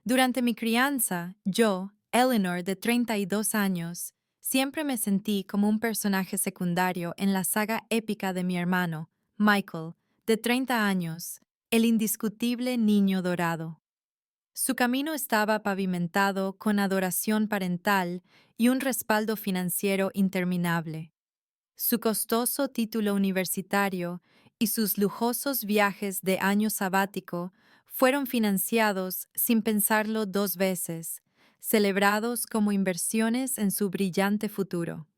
Durante mi crianza, yo, Eleanor, de 32 años, siempre me sentí como un personaje secundario en la saga épica de mi hermano, Michael, de 30 años, el indiscutible niño dorado. Su camino estaba pavimentado con adoración parental y un respaldo financiero interminable. Su costoso título universitario y sus lujosos viajes de año sabático fueron financiados sin pensarlo dos veces, celebrados como inversiones en su brillante futuro.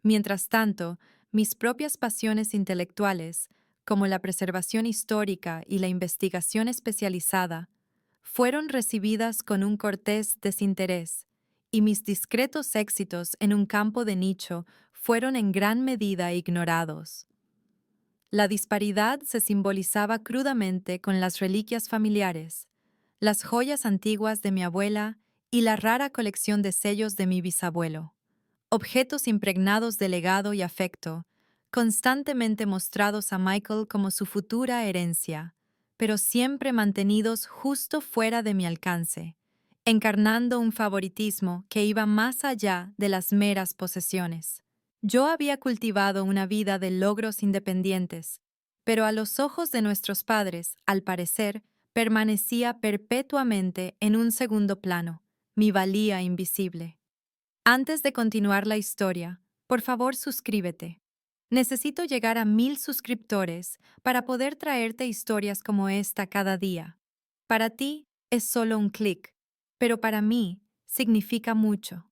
Mientras tanto, mis propias pasiones intelectuales, como la preservación histórica y la investigación especializada, fueron recibidas con un cortés desinterés, y mis discretos éxitos en un campo de nicho fueron en gran medida ignorados. La disparidad se simbolizaba crudamente con las reliquias familiares, las joyas antiguas de mi abuela y la rara colección de sellos de mi bisabuelo, objetos impregnados de legado y afecto, constantemente mostrados a Michael como su futura herencia, pero siempre mantenidos justo fuera de mi alcance, encarnando un favoritismo que iba más allá de las meras posesiones. Yo había cultivado una vida de logros independientes, pero a los ojos de nuestros padres, al parecer, permanecía perpetuamente en un segundo plano, mi valía invisible. Antes de continuar la historia, por favor suscríbete. Necesito llegar a 1000 suscriptores para poder traerte historias como esta cada día. Para ti es solo un clic, pero para mí significa mucho.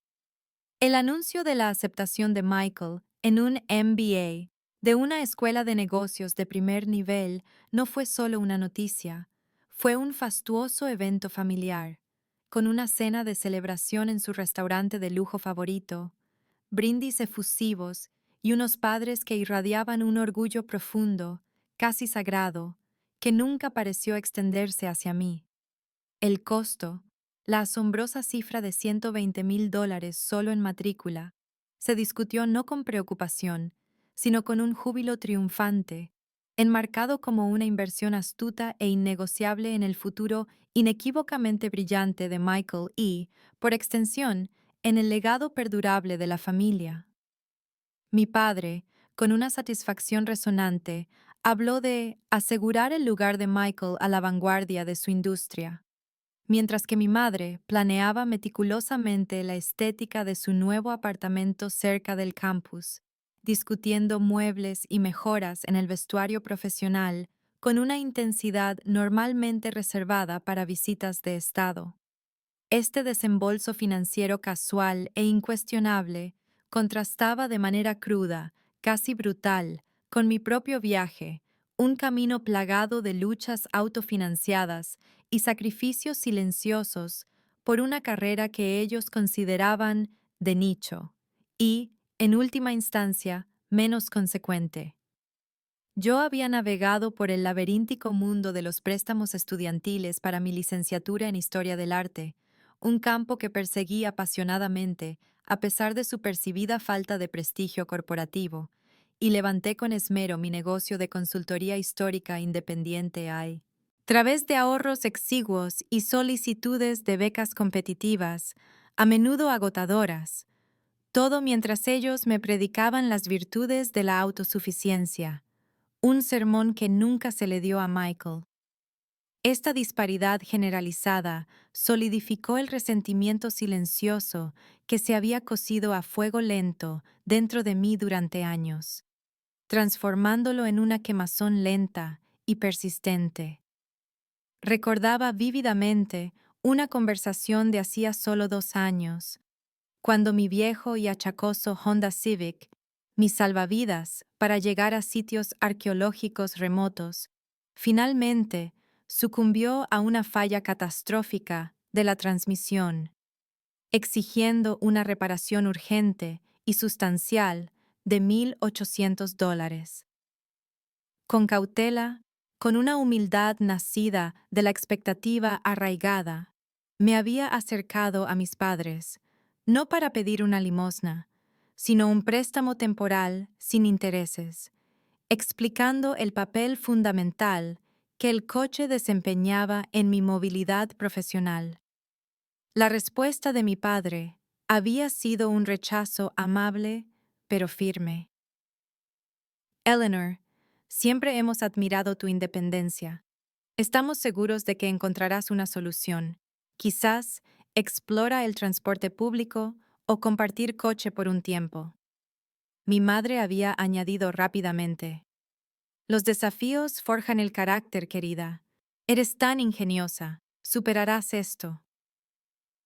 El anuncio de la aceptación de Michael en un MBA de una escuela de negocios de primer nivel no fue solo una noticia, fue un fastuoso evento familiar, con una cena de celebración en su restaurante de lujo favorito, brindis efusivos y unos padres que irradiaban un orgullo profundo, casi sagrado, que nunca pareció extenderse hacia mí. El costo, la asombrosa cifra de $120,000 solo en matrícula, se discutió no con preocupación, sino con un júbilo triunfante, enmarcado como una inversión astuta e innegociable en el futuro inequívocamente brillante de Michael y, por extensión, en el legado perdurable de la familia. Mi padre, con una satisfacción resonante, habló de asegurar el lugar de Michael a la vanguardia de su industria, mientras que mi madre planeaba meticulosamente la estética de su nuevo apartamento cerca del campus, discutiendo muebles y mejoras en el vestuario profesional con una intensidad normalmente reservada para visitas de Estado. Este desembolso financiero casual e incuestionable contrastaba de manera cruda, casi brutal, con mi propio viaje, un camino plagado de luchas autofinanciadas y sacrificios silenciosos por una carrera que ellos consideraban de nicho y, en última instancia, menos consecuente. Yo había navegado por el laberíntico mundo de los préstamos estudiantiles para mi licenciatura en Historia del Arte, un campo que perseguí apasionadamente, a pesar de su percibida falta de prestigio corporativo, y levanté con esmero mi negocio de consultoría histórica independiente a través de ahorros exiguos y solicitudes de becas competitivas, a menudo agotadoras, todo mientras ellos me predicaban las virtudes de la autosuficiencia, un sermón que nunca se le dio a Michael. Esta disparidad generalizada solidificó el resentimiento silencioso que se había cocido a fuego lento dentro de mí durante años, transformándolo en una quemazón lenta y persistente. Recordaba vívidamente una conversación de hacía solo 2 años, cuando mi viejo y achacoso Honda Civic, mi salvavidas para llegar a sitios arqueológicos remotos, finalmente sucumbió a una falla catastrófica de la transmisión, exigiendo una reparación urgente y sustancial de $1,800. Con cautela, con una humildad nacida de la expectativa arraigada, me había acercado a mis padres, no para pedir una limosna, sino un préstamo temporal sin intereses, explicando el papel fundamental que el coche desempeñaba en mi movilidad profesional. La respuesta de mi padre había sido un rechazo amable, pero firme. Eleanor, siempre hemos admirado tu independencia. Estamos seguros de que encontrarás una solución. Quizás explora el transporte público o compartir coche por un tiempo. Mi madre había añadido rápidamente. Los desafíos forjan el carácter, querida. Eres tan ingeniosa. Superarás esto.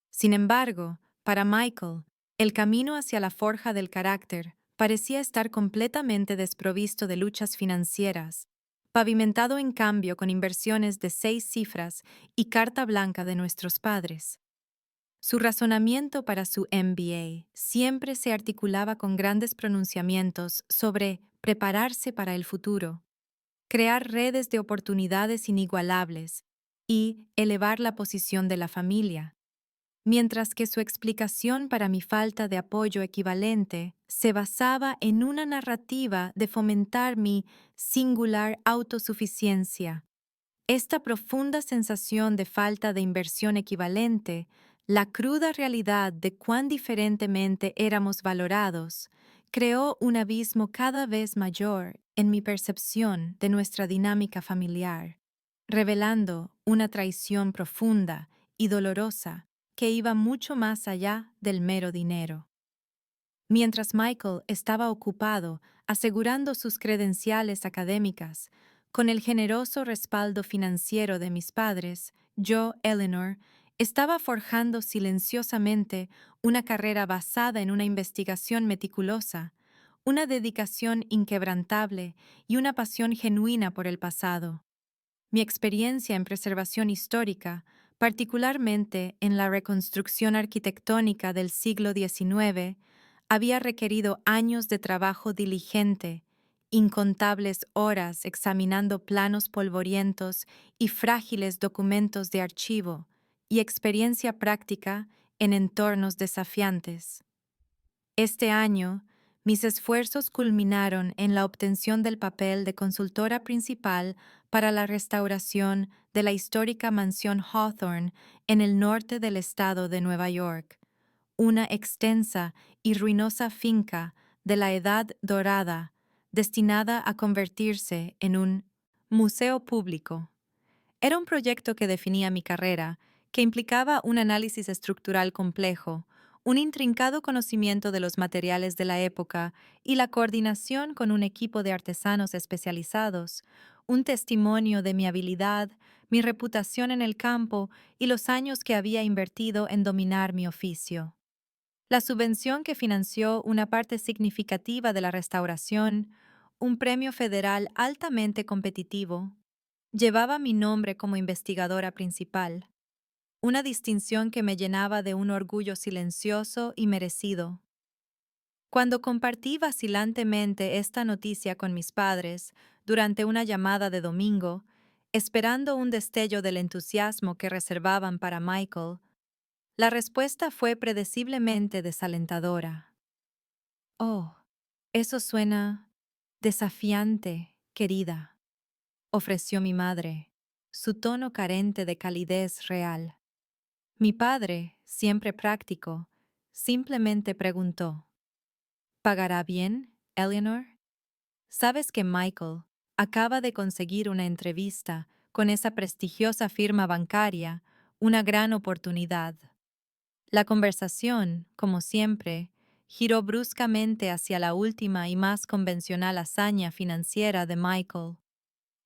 Sin embargo, para Michael, el camino hacia la forja del carácter parecía estar completamente desprovisto de luchas financieras, pavimentado en cambio con inversiones de 6 cifras y carta blanca de nuestros padres. Su razonamiento para su MBA siempre se articulaba con grandes pronunciamientos sobre prepararse para el futuro, crear redes de oportunidades inigualables y elevar la posición de la familia, mientras que su explicación para mi falta de apoyo equivalente se basaba en una narrativa de fomentar mi singular autosuficiencia. Esta profunda sensación de falta de inversión equivalente, la cruda realidad de cuán diferentemente éramos valorados, creó un abismo cada vez mayor en mi percepción de nuestra dinámica familiar, revelando una traición profunda y dolorosa que iba mucho más allá del mero dinero. Mientras Michael estaba ocupado asegurando sus credenciales académicas, con el generoso respaldo financiero de mis padres, yo, Eleanor, estaba forjando silenciosamente una carrera basada en una investigación meticulosa, una dedicación inquebrantable y una pasión genuina por el pasado. Mi experiencia en preservación histórica, particularmente en la reconstrucción arquitectónica del siglo XIX, había requerido años de trabajo diligente, incontables horas examinando planos polvorientos y frágiles documentos de archivo, y experiencia práctica en entornos desafiantes. Este año, mis esfuerzos culminaron en la obtención del papel de consultora principal para la restauración de la histórica mansión Hawthorne en el norte del estado de Nueva York, una extensa y ruinosa finca de la Edad Dorada, destinada a convertirse en un museo público. Era un proyecto que definía mi carrera, que implicaba un análisis estructural complejo, un intrincado conocimiento de los materiales de la época y la coordinación con un equipo de artesanos especializados, un testimonio de mi habilidad, mi reputación en el campo y los años que había invertido en dominar mi oficio. La subvención que financió una parte significativa de la restauración, un premio federal altamente competitivo, llevaba mi nombre como investigadora principal, una distinción que me llenaba de un orgullo silencioso y merecido. Cuando compartí vacilantemente esta noticia con mis padres durante una llamada de domingo, esperando un destello del entusiasmo que reservaban para Michael, la respuesta fue predeciblemente desalentadora. Oh, eso suena desafiante, querida, ofreció mi madre, su tono carente de calidez real. Mi padre, siempre práctico, simplemente preguntó: ¿pagará bien, Eleanor? ¿Sabes que Michael acaba de conseguir una entrevista con esa prestigiosa firma bancaria, una gran oportunidad? La conversación, como siempre, giró bruscamente hacia la última y más convencional hazaña financiera de Michael.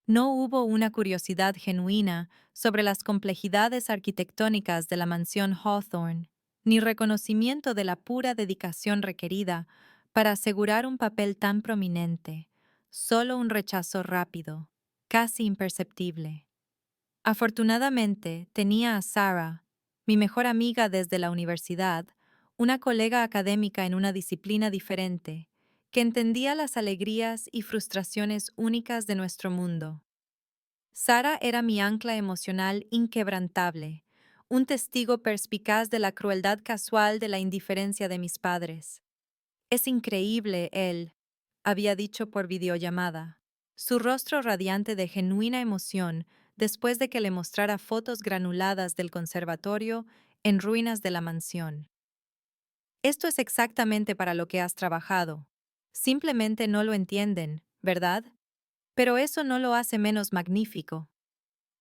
No hubo una curiosidad genuina sobre las complejidades arquitectónicas de la mansión Hawthorne, ni reconocimiento de la pura dedicación requerida para asegurar un papel tan prominente, solo un rechazo rápido, casi imperceptible. Afortunadamente, tenía a Sarah, mi mejor amiga desde la universidad, una colega académica en una disciplina diferente, que entendía las alegrías y frustraciones únicas de nuestro mundo. Sara era mi ancla emocional inquebrantable, un testigo perspicaz de la crueldad casual de la indiferencia de mis padres. Es increíble, él, había dicho por videollamada, su rostro radiante de genuina emoción después de que le mostrara fotos granuladas del conservatorio en ruinas de la mansión. Esto es exactamente para lo que has trabajado. Simplemente no lo entienden, ¿verdad? Pero eso no lo hace menos magnífico.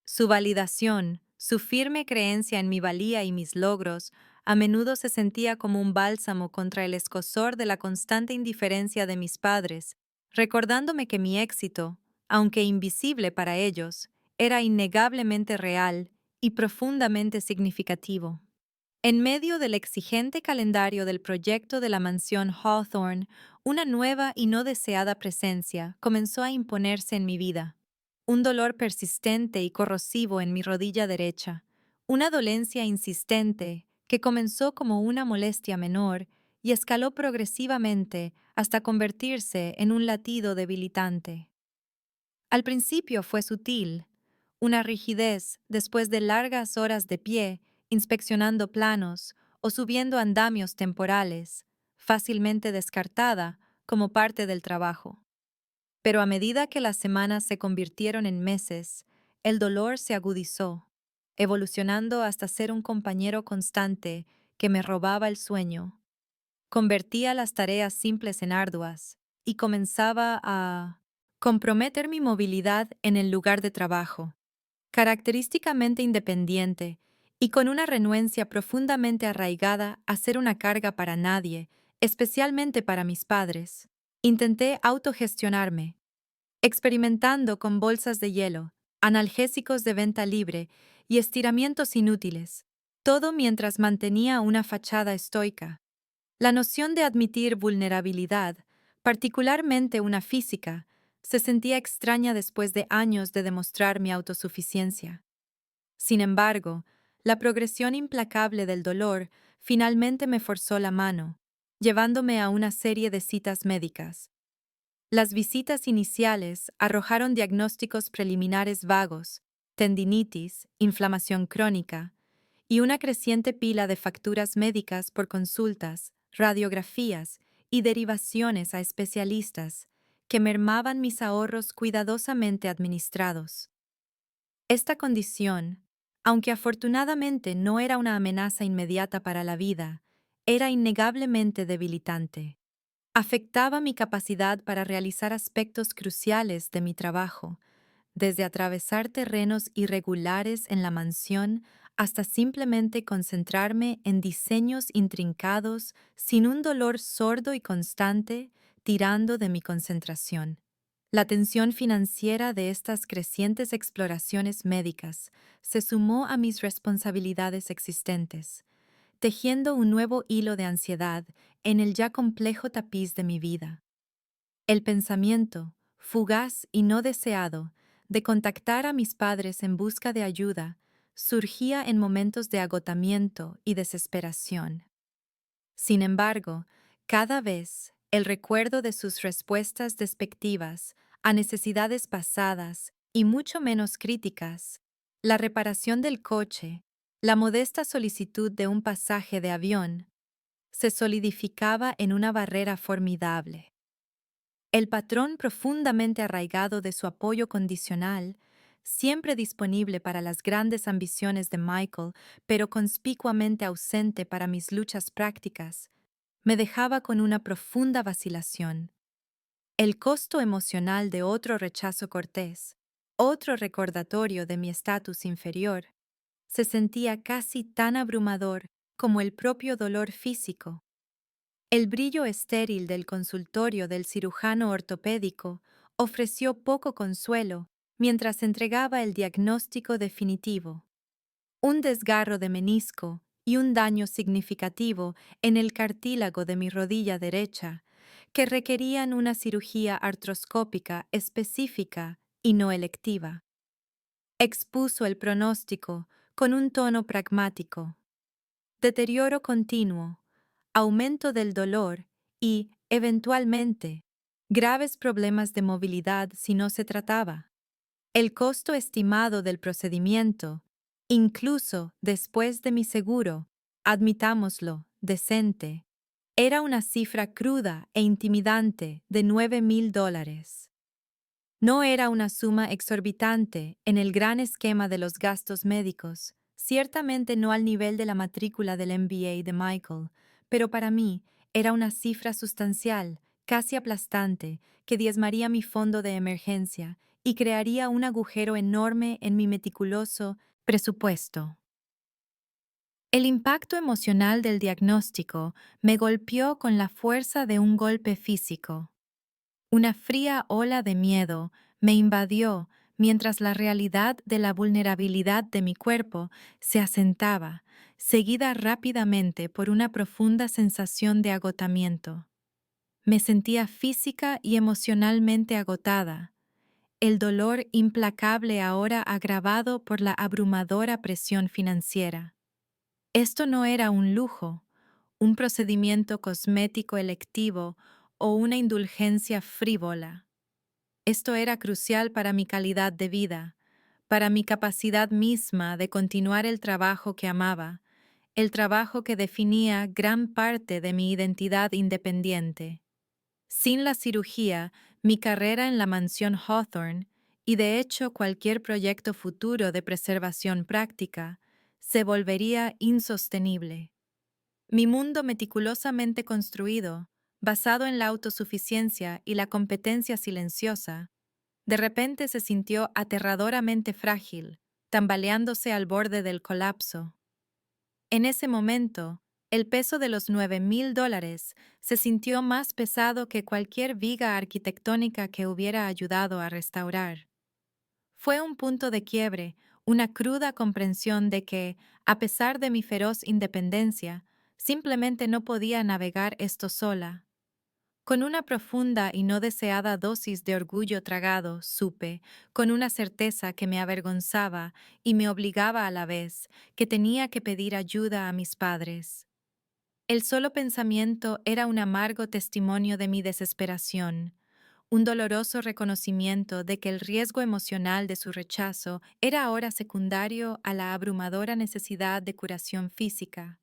Su validación, su firme creencia en mi valía y mis logros, a menudo se sentía como un bálsamo contra el escozor de la constante indiferencia de mis padres, recordándome que mi éxito, aunque invisible para ellos, era innegablemente real y profundamente significativo. En medio del exigente calendario del proyecto de la mansión Hawthorne, una nueva y no deseada presencia comenzó a imponerse en mi vida. Un dolor persistente y corrosivo en mi rodilla derecha, una dolencia insistente que comenzó como una molestia menor y escaló progresivamente hasta convertirse en un latido debilitante. Al principio fue sutil, una rigidez después de largas horas de pie, inspeccionando planos o subiendo andamios temporales, fácilmente descartada como parte del trabajo. Pero a medida que las semanas se convirtieron en meses, el dolor se agudizó, evolucionando hasta ser un compañero constante que me robaba el sueño, convertía las tareas simples en arduas y comenzaba a comprometer mi movilidad en el lugar de trabajo. Característicamente independiente y con una renuencia profundamente arraigada a ser una carga para nadie, especialmente para mis padres, intenté autogestionarme, experimentando con bolsas de hielo, analgésicos de venta libre y estiramientos inútiles, todo mientras mantenía una fachada estoica. La noción de admitir vulnerabilidad, particularmente una física, se sentía extraña después de años de demostrar mi autosuficiencia. Sin embargo, la progresión implacable del dolor finalmente me forzó la mano, llevándome a una serie de citas médicas. Las visitas iniciales arrojaron diagnósticos preliminares vagos, tendinitis, inflamación crónica, y una creciente pila de facturas médicas por consultas, radiografías y derivaciones a especialistas que mermaban mis ahorros cuidadosamente administrados. Esta condición, aunque afortunadamente no era una amenaza inmediata para la vida, era innegablemente debilitante. Afectaba mi capacidad para realizar aspectos cruciales de mi trabajo, desde atravesar terrenos irregulares en la mansión hasta simplemente concentrarme en diseños intrincados sin un dolor sordo y constante tirando de mi concentración. La tensión financiera de estas crecientes exploraciones médicas se sumó a mis responsabilidades existentes, tejiendo un nuevo hilo de ansiedad en el ya complejo tapiz de mi vida. El pensamiento, fugaz y no deseado, de contactar a mis padres en busca de ayuda, surgía en momentos de agotamiento y desesperación. Sin embargo, cada vez el recuerdo de sus respuestas despectivas a necesidades pasadas y mucho menos críticas, la reparación del coche, la modesta solicitud de un pasaje de avión, se solidificaba en una barrera formidable. El patrón profundamente arraigado de su apoyo condicional, siempre disponible para las grandes ambiciones de Michael, pero conspicuamente ausente para mis luchas prácticas, me dejaba con una profunda vacilación. El costo emocional de otro rechazo cortés, otro recordatorio de mi estatus inferior, se sentía casi tan abrumador como el propio dolor físico. El brillo estéril del consultorio del cirujano ortopédico ofreció poco consuelo mientras entregaba el diagnóstico definitivo: un desgarro de menisco y un daño significativo en el cartílago de mi rodilla derecha, que requerían una cirugía artroscópica específica y no electiva. Expuso el pronóstico con un tono pragmático: deterioro continuo, aumento del dolor y, eventualmente, graves problemas de movilidad si no se trataba. El costo estimado del procedimiento, incluso después de mi seguro, admitámoslo, decente, era una cifra cruda e intimidante de $9,000. No era una suma exorbitante en el gran esquema de los gastos médicos, Ciertamente no al nivel de la matrícula del MBA de Michael, pero para mí era una cifra sustancial, casi aplastante, que diezmaría mi fondo de emergencia y crearía un agujero enorme en mi meticuloso presupuesto. El impacto emocional del diagnóstico me golpeó con la fuerza de un golpe físico. Una fría ola de miedo me invadió mientras la realidad de la vulnerabilidad de mi cuerpo se asentaba, seguida rápidamente por una profunda sensación de agotamiento. Me sentía física y emocionalmente agotada, el dolor implacable ahora agravado por la abrumadora presión financiera. Esto no era un lujo, un procedimiento cosmético electivo o una indulgencia frívola. Esto era crucial para mi calidad de vida, para mi capacidad misma de continuar el trabajo que amaba, el trabajo que definía gran parte de mi identidad independiente. Sin la cirugía, mi carrera en la mansión Hawthorne, y de hecho cualquier proyecto futuro de preservación práctica, se volvería insostenible. Mi mundo meticulosamente construido, basado en la autosuficiencia y la competencia silenciosa, de repente se sintió aterradoramente frágil, tambaleándose al borde del colapso. En ese momento, el peso de los $9,000 se sintió más pesado que cualquier viga arquitectónica que hubiera ayudado a restaurar. Fue un punto de quiebre, una cruda comprensión de que, a pesar de mi feroz independencia, simplemente no podía navegar esto sola. Con una profunda y no deseada dosis de orgullo tragado, supe, con una certeza que me avergonzaba y me obligaba a la vez, que tenía que pedir ayuda a mis padres. El solo pensamiento era un amargo testimonio de mi desesperación, un doloroso reconocimiento de que el riesgo emocional de su rechazo era ahora secundario a la abrumadora necesidad de curación física.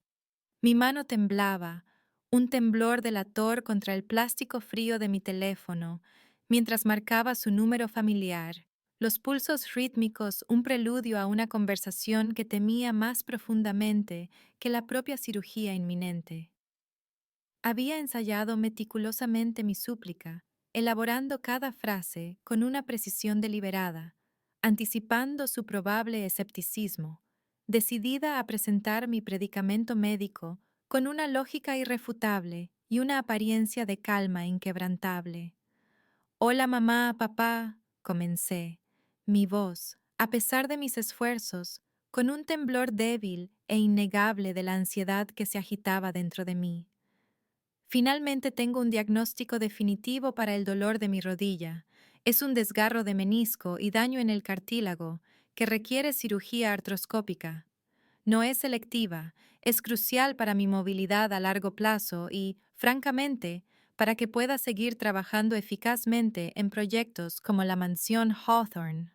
Mi mano temblaba, un temblor delator contra el plástico frío de mi teléfono, mientras marcaba su número familiar, los pulsos rítmicos un preludio a una conversación que temía más profundamente que la propia cirugía inminente. Había ensayado meticulosamente mi súplica, elaborando cada frase con una precisión deliberada, anticipando su probable escepticismo, decidida a presentar mi predicamento médico con una lógica irrefutable y una apariencia de calma inquebrantable. Hola mamá, papá, comencé, mi voz, a pesar de mis esfuerzos, con un temblor débil e innegable de la ansiedad que se agitaba dentro de mí. Finalmente tengo un diagnóstico definitivo para el dolor de mi rodilla. Es un desgarro de menisco y daño en el cartílago que requiere cirugía artroscópica. No es selectiva, es crucial para mi movilidad a largo plazo y, francamente, para que pueda seguir trabajando eficazmente en proyectos como la mansión Hawthorne.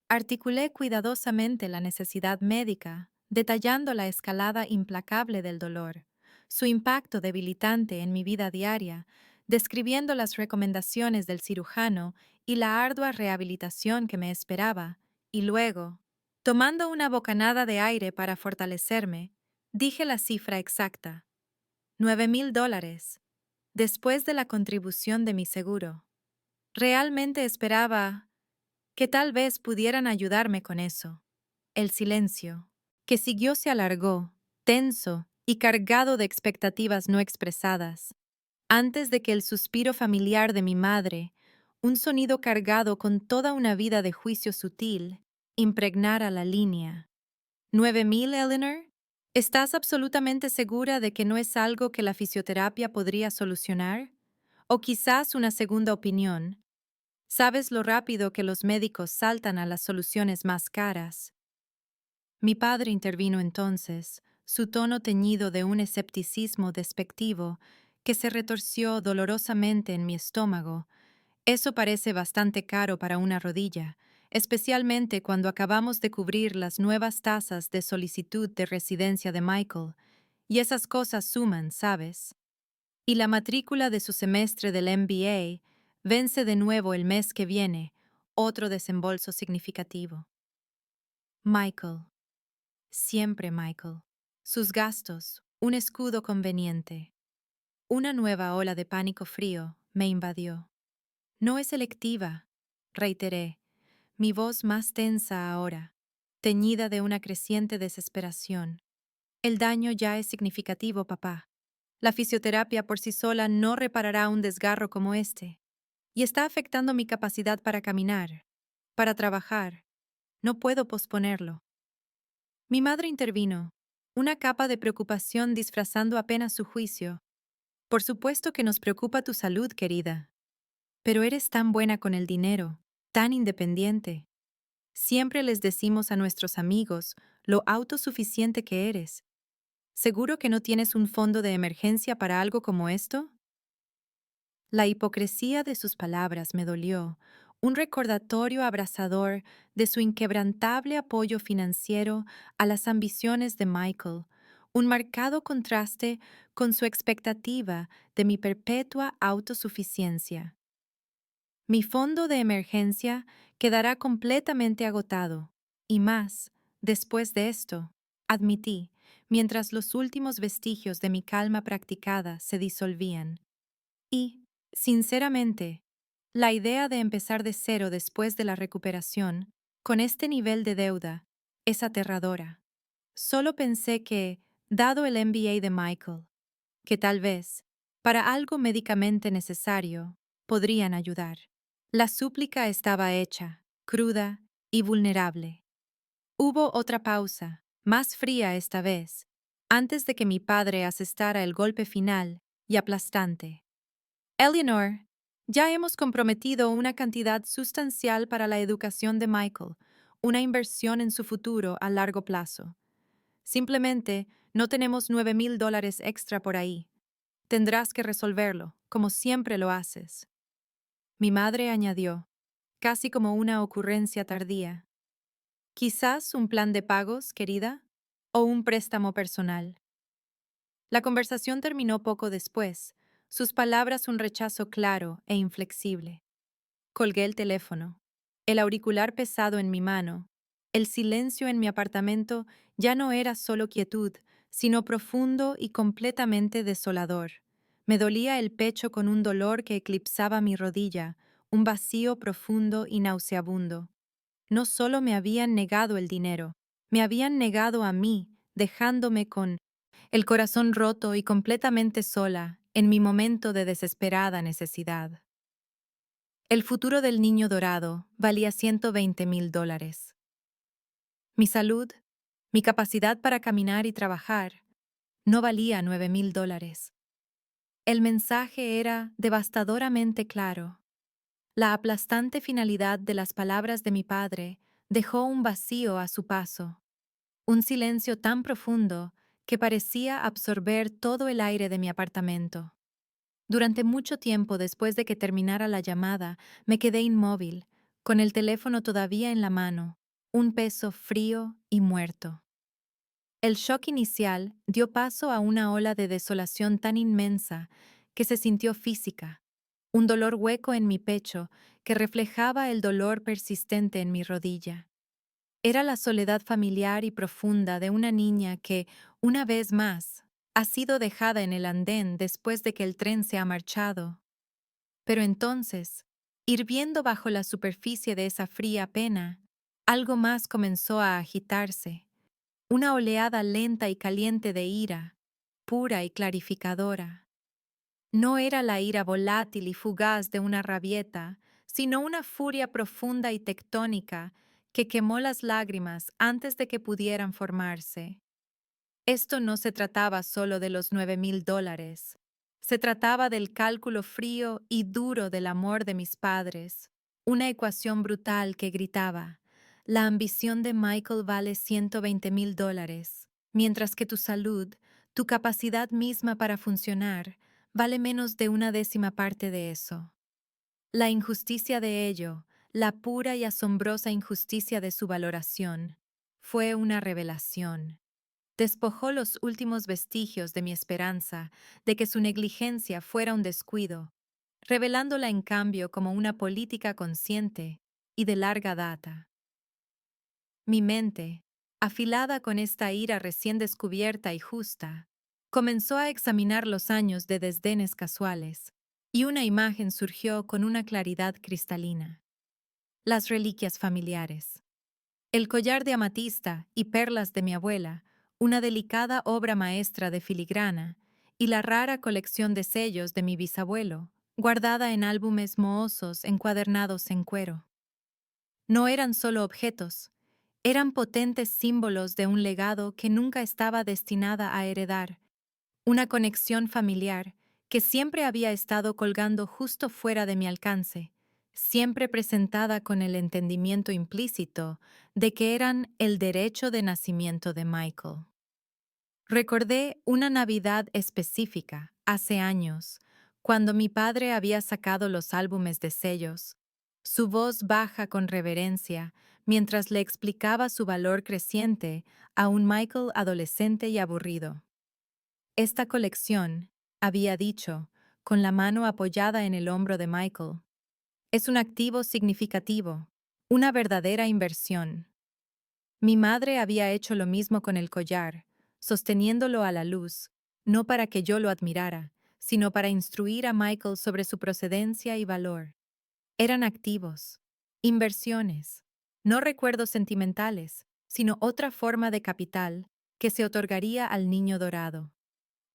Articulé cuidadosamente la necesidad médica, detallando la escalada implacable del dolor, su impacto debilitante en mi vida diaria, describiendo las recomendaciones del cirujano y la ardua rehabilitación que me esperaba, y luego, tomando una bocanada de aire para fortalecerme, dije la cifra exacta: $9,000, después de la contribución de mi seguro. Realmente esperaba que tal vez pudieran ayudarme con eso. El silencio, que siguió, se alargó, tenso y cargado de expectativas no expresadas, antes de que el suspiro familiar de mi madre, un sonido cargado con toda una vida de juicio sutil, impregnara la línea. ¿9,000, Eleanor? ¿Estás absolutamente segura de que no es algo que la fisioterapia podría solucionar? ¿O quizás una segunda opinión? ¿Sabes lo rápido que los médicos saltan a las soluciones más caras? Mi padre intervino entonces, su tono teñido de un escepticismo despectivo que se retorció dolorosamente en mi estómago. Eso parece bastante caro para una rodilla, especialmente cuando acabamos de cubrir las nuevas tasas de solicitud de residencia de Michael, y esas cosas suman, ¿sabes? Y la matrícula de su semestre del MBA vence de nuevo el mes que viene, otro desembolso significativo. Michael. Siempre, Michael. Sus gastos, un escudo conveniente. Una nueva ola de pánico frío me invadió. No es selectiva, reiteré, mi voz más tensa ahora, teñida de una creciente desesperación. El daño ya es significativo, papá. La fisioterapia por sí sola no reparará un desgarro como este, y está afectando mi capacidad para caminar, para trabajar. No puedo posponerlo. Mi madre intervino, una capa de preocupación disfrazando apenas su juicio. Por supuesto que nos preocupa tu salud, querida. Pero eres tan buena con el dinero, tan independiente. Siempre les decimos a nuestros amigos lo autosuficiente que eres. ¿Seguro que no tienes un fondo de emergencia para algo como esto? La hipocresía de sus palabras me dolió, un recordatorio abrasador de su inquebrantable apoyo financiero a las ambiciones de Michael, un marcado contraste con su expectativa de mi perpetua autosuficiencia. Mi fondo de emergencia quedará completamente agotado, y más, después de esto, admití, mientras los últimos vestigios de mi calma practicada se disolvían. Y, sinceramente, la idea de empezar de cero después de la recuperación, con este nivel de deuda, es aterradora. Solo pensé que, dado el MBA de Michael, que tal vez, para algo médicamente necesario, podrían ayudar. La súplica estaba hecha, cruda y vulnerable. Hubo otra pausa, más fría esta vez, antes de que mi padre asestara el golpe final y aplastante. Eleanor, ya hemos comprometido una cantidad sustancial para la educación de Michael, una inversión en su futuro a largo plazo. Simplemente no tenemos $9,000 extra por ahí. Tendrás que resolverlo, como siempre lo haces. Mi madre añadió, casi como una ocurrencia tardía. Quizás un plan de pagos, querida, o un préstamo personal. La conversación terminó poco después, sus palabras un rechazo claro e inflexible. Colgué el teléfono, el auricular pesado en mi mano. El silencio en mi apartamento ya no era solo quietud, sino profundo y completamente desolador. Me dolía el pecho con un dolor que eclipsaba mi rodilla, un vacío profundo y nauseabundo. No solo me habían negado el dinero, me habían negado a mí, dejándome con el corazón roto y completamente sola en mi momento de desesperada necesidad. El futuro del niño dorado valía $120,000. Mi salud, mi capacidad para caminar y trabajar, no valía $9,000. El mensaje era devastadoramente claro. La aplastante finalidad de las palabras de mi padre dejó un vacío a su paso, un silencio tan profundo que parecía absorber todo el aire de mi apartamento. Durante mucho tiempo después de que terminara la llamada, me quedé inmóvil, con el teléfono todavía en la mano, un peso frío y muerto. El shock inicial dio paso a una ola de desolación tan inmensa que se sintió física, un dolor hueco en mi pecho que reflejaba el dolor persistente en mi rodilla. Era la soledad familiar y profunda de una niña que, una vez más, ha sido dejada en el andén después de que el tren se ha marchado. Pero entonces, hirviendo bajo la superficie de esa fría pena, algo más comenzó a agitarse, una oleada lenta y caliente de ira, pura y clarificadora. No era la ira volátil y fugaz de una rabieta, sino una furia profunda y tectónica que quemó las lágrimas antes de que pudieran formarse. Esto no se trataba solo de los $9,000. Se trataba del cálculo frío y duro del amor de mis padres, una ecuación brutal que gritaba, la ambición de Michael vale $120,000, mientras que tu salud, tu capacidad misma para funcionar, vale menos de una décima parte de eso. La injusticia de ello, la pura y asombrosa injusticia de su valoración, fue una revelación. Despojó los últimos vestigios de mi esperanza de que su negligencia fuera un descuido, revelándola en cambio como una política consciente y de larga data. Mi mente, Afilada con esta ira recién descubierta y justa, comenzó a examinar los años de desdenes casuales, y una imagen surgió con una claridad cristalina. Las reliquias familiares. El collar de amatista y perlas de mi abuela, una delicada obra maestra de filigrana, y la rara colección de sellos de mi bisabuelo, guardada en álbumes mohosos encuadernados en cuero. No eran solo objetos, eran potentes símbolos de un legado que nunca estaba destinada a heredar, una conexión familiar que siempre había estado colgando justo fuera de mi alcance, siempre presentada con el entendimiento implícito de que eran el derecho de nacimiento de Michael. Recordé una Navidad específica, hace años, cuando mi padre había sacado los álbumes de sellos, su voz baja con reverencia, mientras le explicaba su valor creciente a un Michael adolescente y aburrido. Esta colección, había dicho, con la mano apoyada en el hombro de Michael, es un activo significativo, una verdadera inversión. Mi madre había hecho lo mismo con el collar, sosteniéndolo a la luz, no para que yo lo admirara, sino para instruir a Michael sobre su procedencia y valor. Eran activos, inversiones, no recuerdos sentimentales, sino otra forma de capital que se otorgaría al niño dorado.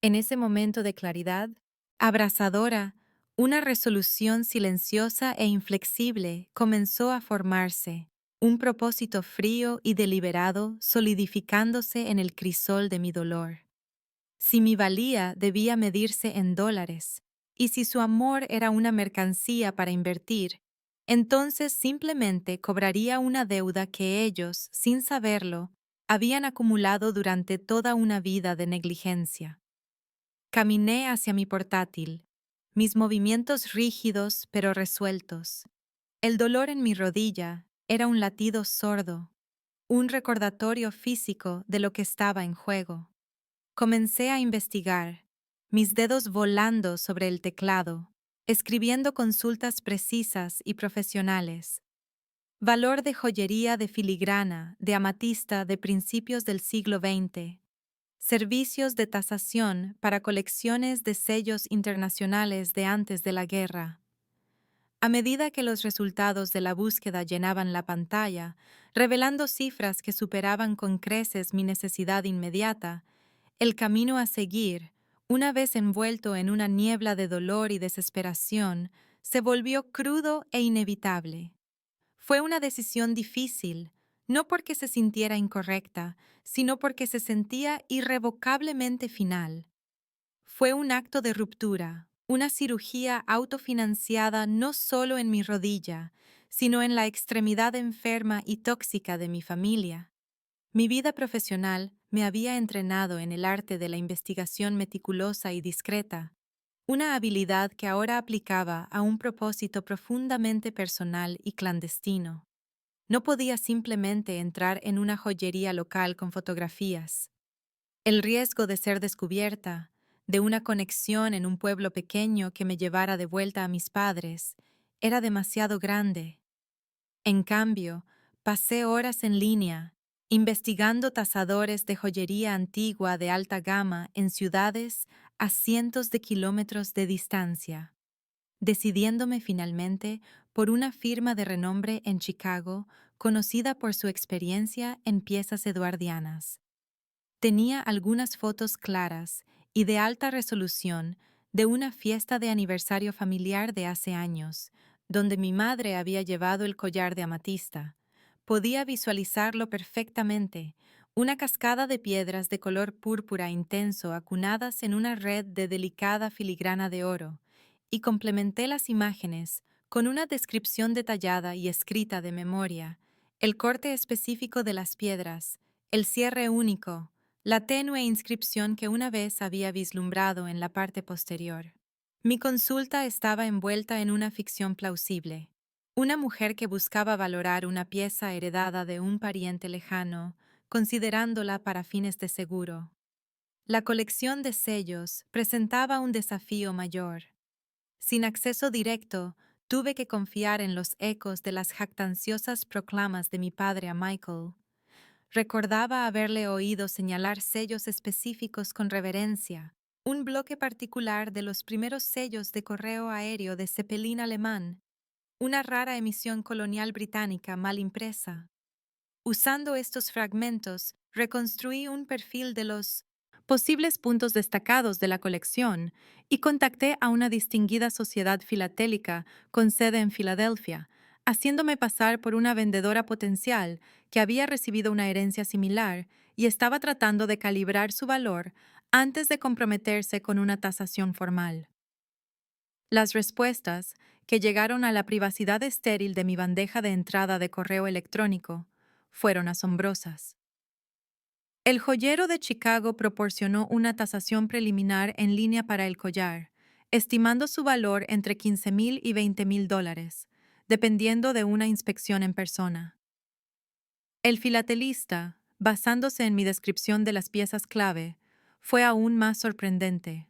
En ese momento de claridad, abrasadora, una resolución silenciosa e inflexible comenzó a formarse, un propósito frío y deliberado solidificándose en el crisol de mi dolor. Si mi valía debía medirse en dólares, y si su amor era una mercancía para invertir, entonces simplemente cobraría una deuda que ellos, sin saberlo, habían acumulado durante toda una vida de negligencia. Caminé hacia mi portátil, mis movimientos rígidos pero resueltos. El dolor en mi rodilla era un latido sordo, un recordatorio físico de lo que estaba en juego. Comencé a investigar, mis dedos volando sobre el teclado, escribiendo consultas precisas y profesionales. Valor de joyería de filigrana, de amatista de principios del siglo XX. Servicios de tasación para colecciones de sellos internacionales de antes de la guerra. A medida que los resultados de la búsqueda llenaban la pantalla, revelando cifras que superaban con creces mi necesidad inmediata, el camino a seguir, una vez envuelto en una niebla de dolor y desesperación, se volvió crudo e inevitable. Fue una decisión difícil, no porque se sintiera incorrecta, sino porque se sentía irrevocablemente final. Fue un acto de ruptura, una cirugía autofinanciada no solo en mi rodilla, sino en la extremidad enferma y tóxica de mi familia. Mi vida profesional me había entrenado en el arte de la investigación meticulosa y discreta, una habilidad que ahora aplicaba a un propósito profundamente personal y clandestino. No podía simplemente entrar en una joyería local con fotografías. El riesgo de ser descubierta, de una conexión en un pueblo pequeño que me llevara de vuelta a mis padres, era demasiado grande. En cambio, pasé horas en línea, investigando tasadores de joyería antigua de alta gama en ciudades a cientos de kilómetros de distancia, decidiéndome finalmente por una firma de renombre en Chicago conocida por su experiencia en piezas eduardianas. Tenía algunas fotos claras y de alta resolución de una fiesta de aniversario familiar de hace años, donde mi madre había llevado el collar de amatista. Podía visualizarlo perfectamente, una cascada de piedras de color púrpura intenso acunadas en una red de delicada filigrana de oro, y complementé las imágenes con una descripción detallada y escrita de memoria, el corte específico de las piedras, el cierre único, la tenue inscripción que una vez había vislumbrado en la parte posterior. Mi consulta estaba envuelta en una ficción plausible. Una mujer que buscaba valorar una pieza heredada de un pariente lejano, considerándola para fines de seguro. La colección de sellos presentaba un desafío mayor. Sin acceso directo, tuve que confiar en los ecos de las jactanciosas proclamas de mi padre a Michael. Recordaba haberle oído señalar sellos específicos con reverencia, un bloque particular de los primeros sellos de correo aéreo de Zeppelin alemán, una rara emisión colonial británica mal impresa. Usando estos fragmentos, reconstruí un perfil de los posibles puntos destacados de la colección y contacté a una distinguida sociedad filatélica con sede en Filadelfia, haciéndome pasar por una vendedora potencial que había recibido una herencia similar y estaba tratando de calibrar su valor antes de comprometerse con una tasación formal. Las respuestas, que llegaron a la privacidad estéril de mi bandeja de entrada de correo electrónico, fueron asombrosas. El joyero de Chicago proporcionó una tasación preliminar en línea para el collar, estimando su valor entre $15,000 y $20,000, dependiendo de una inspección en persona. El filatelista, basándose en mi descripción de las piezas clave, fue aún más sorprendente.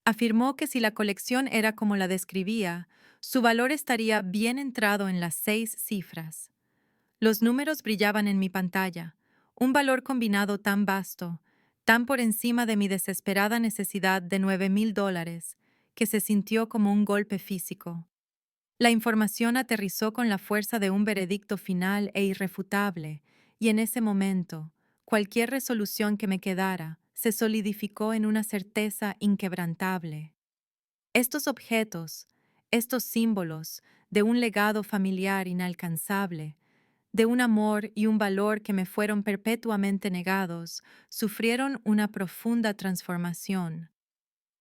Afirmó que si la colección era como la describía, su valor estaría bien entrado en las 6 cifras. Los números brillaban en mi pantalla, un valor combinado tan vasto, tan por encima de mi desesperada necesidad de $9,000, que se sintió como un golpe físico. La información aterrizó con la fuerza de un veredicto final e irrefutable, y en ese momento, cualquier resolución que me quedara se solidificó en una certeza inquebrantable. Estos objetos, estos símbolos de un legado familiar inalcanzable, de un amor y un valor que me fueron perpetuamente negados, sufrieron una profunda transformación.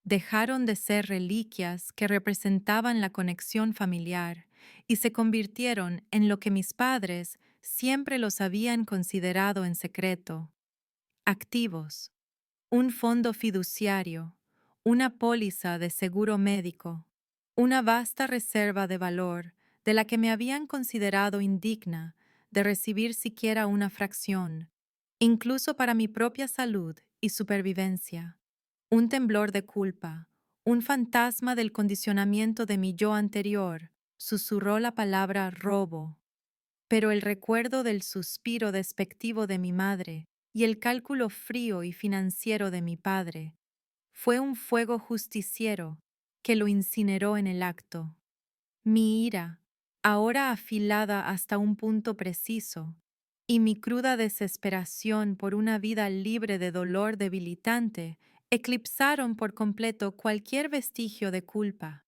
Dejaron de ser reliquias que representaban la conexión familiar y se convirtieron en lo que mis padres siempre los habían considerado en secreto: activos, un fondo fiduciario, una póliza de seguro médico, una vasta reserva de valor de la que me habían considerado indigna de recibir siquiera una fracción, incluso para mi propia salud y supervivencia. Un temblor de culpa, un fantasma del condicionamiento de mi yo anterior, susurró la palabra robo, pero el recuerdo del suspiro despectivo de mi madre y el cálculo frío y financiero de mi padre fue un fuego justiciero que lo incineró en el acto. Mi ira, ahora afilada hasta un punto preciso, y mi cruda desesperación por una vida libre de dolor debilitante eclipsaron por completo cualquier vestigio de culpa.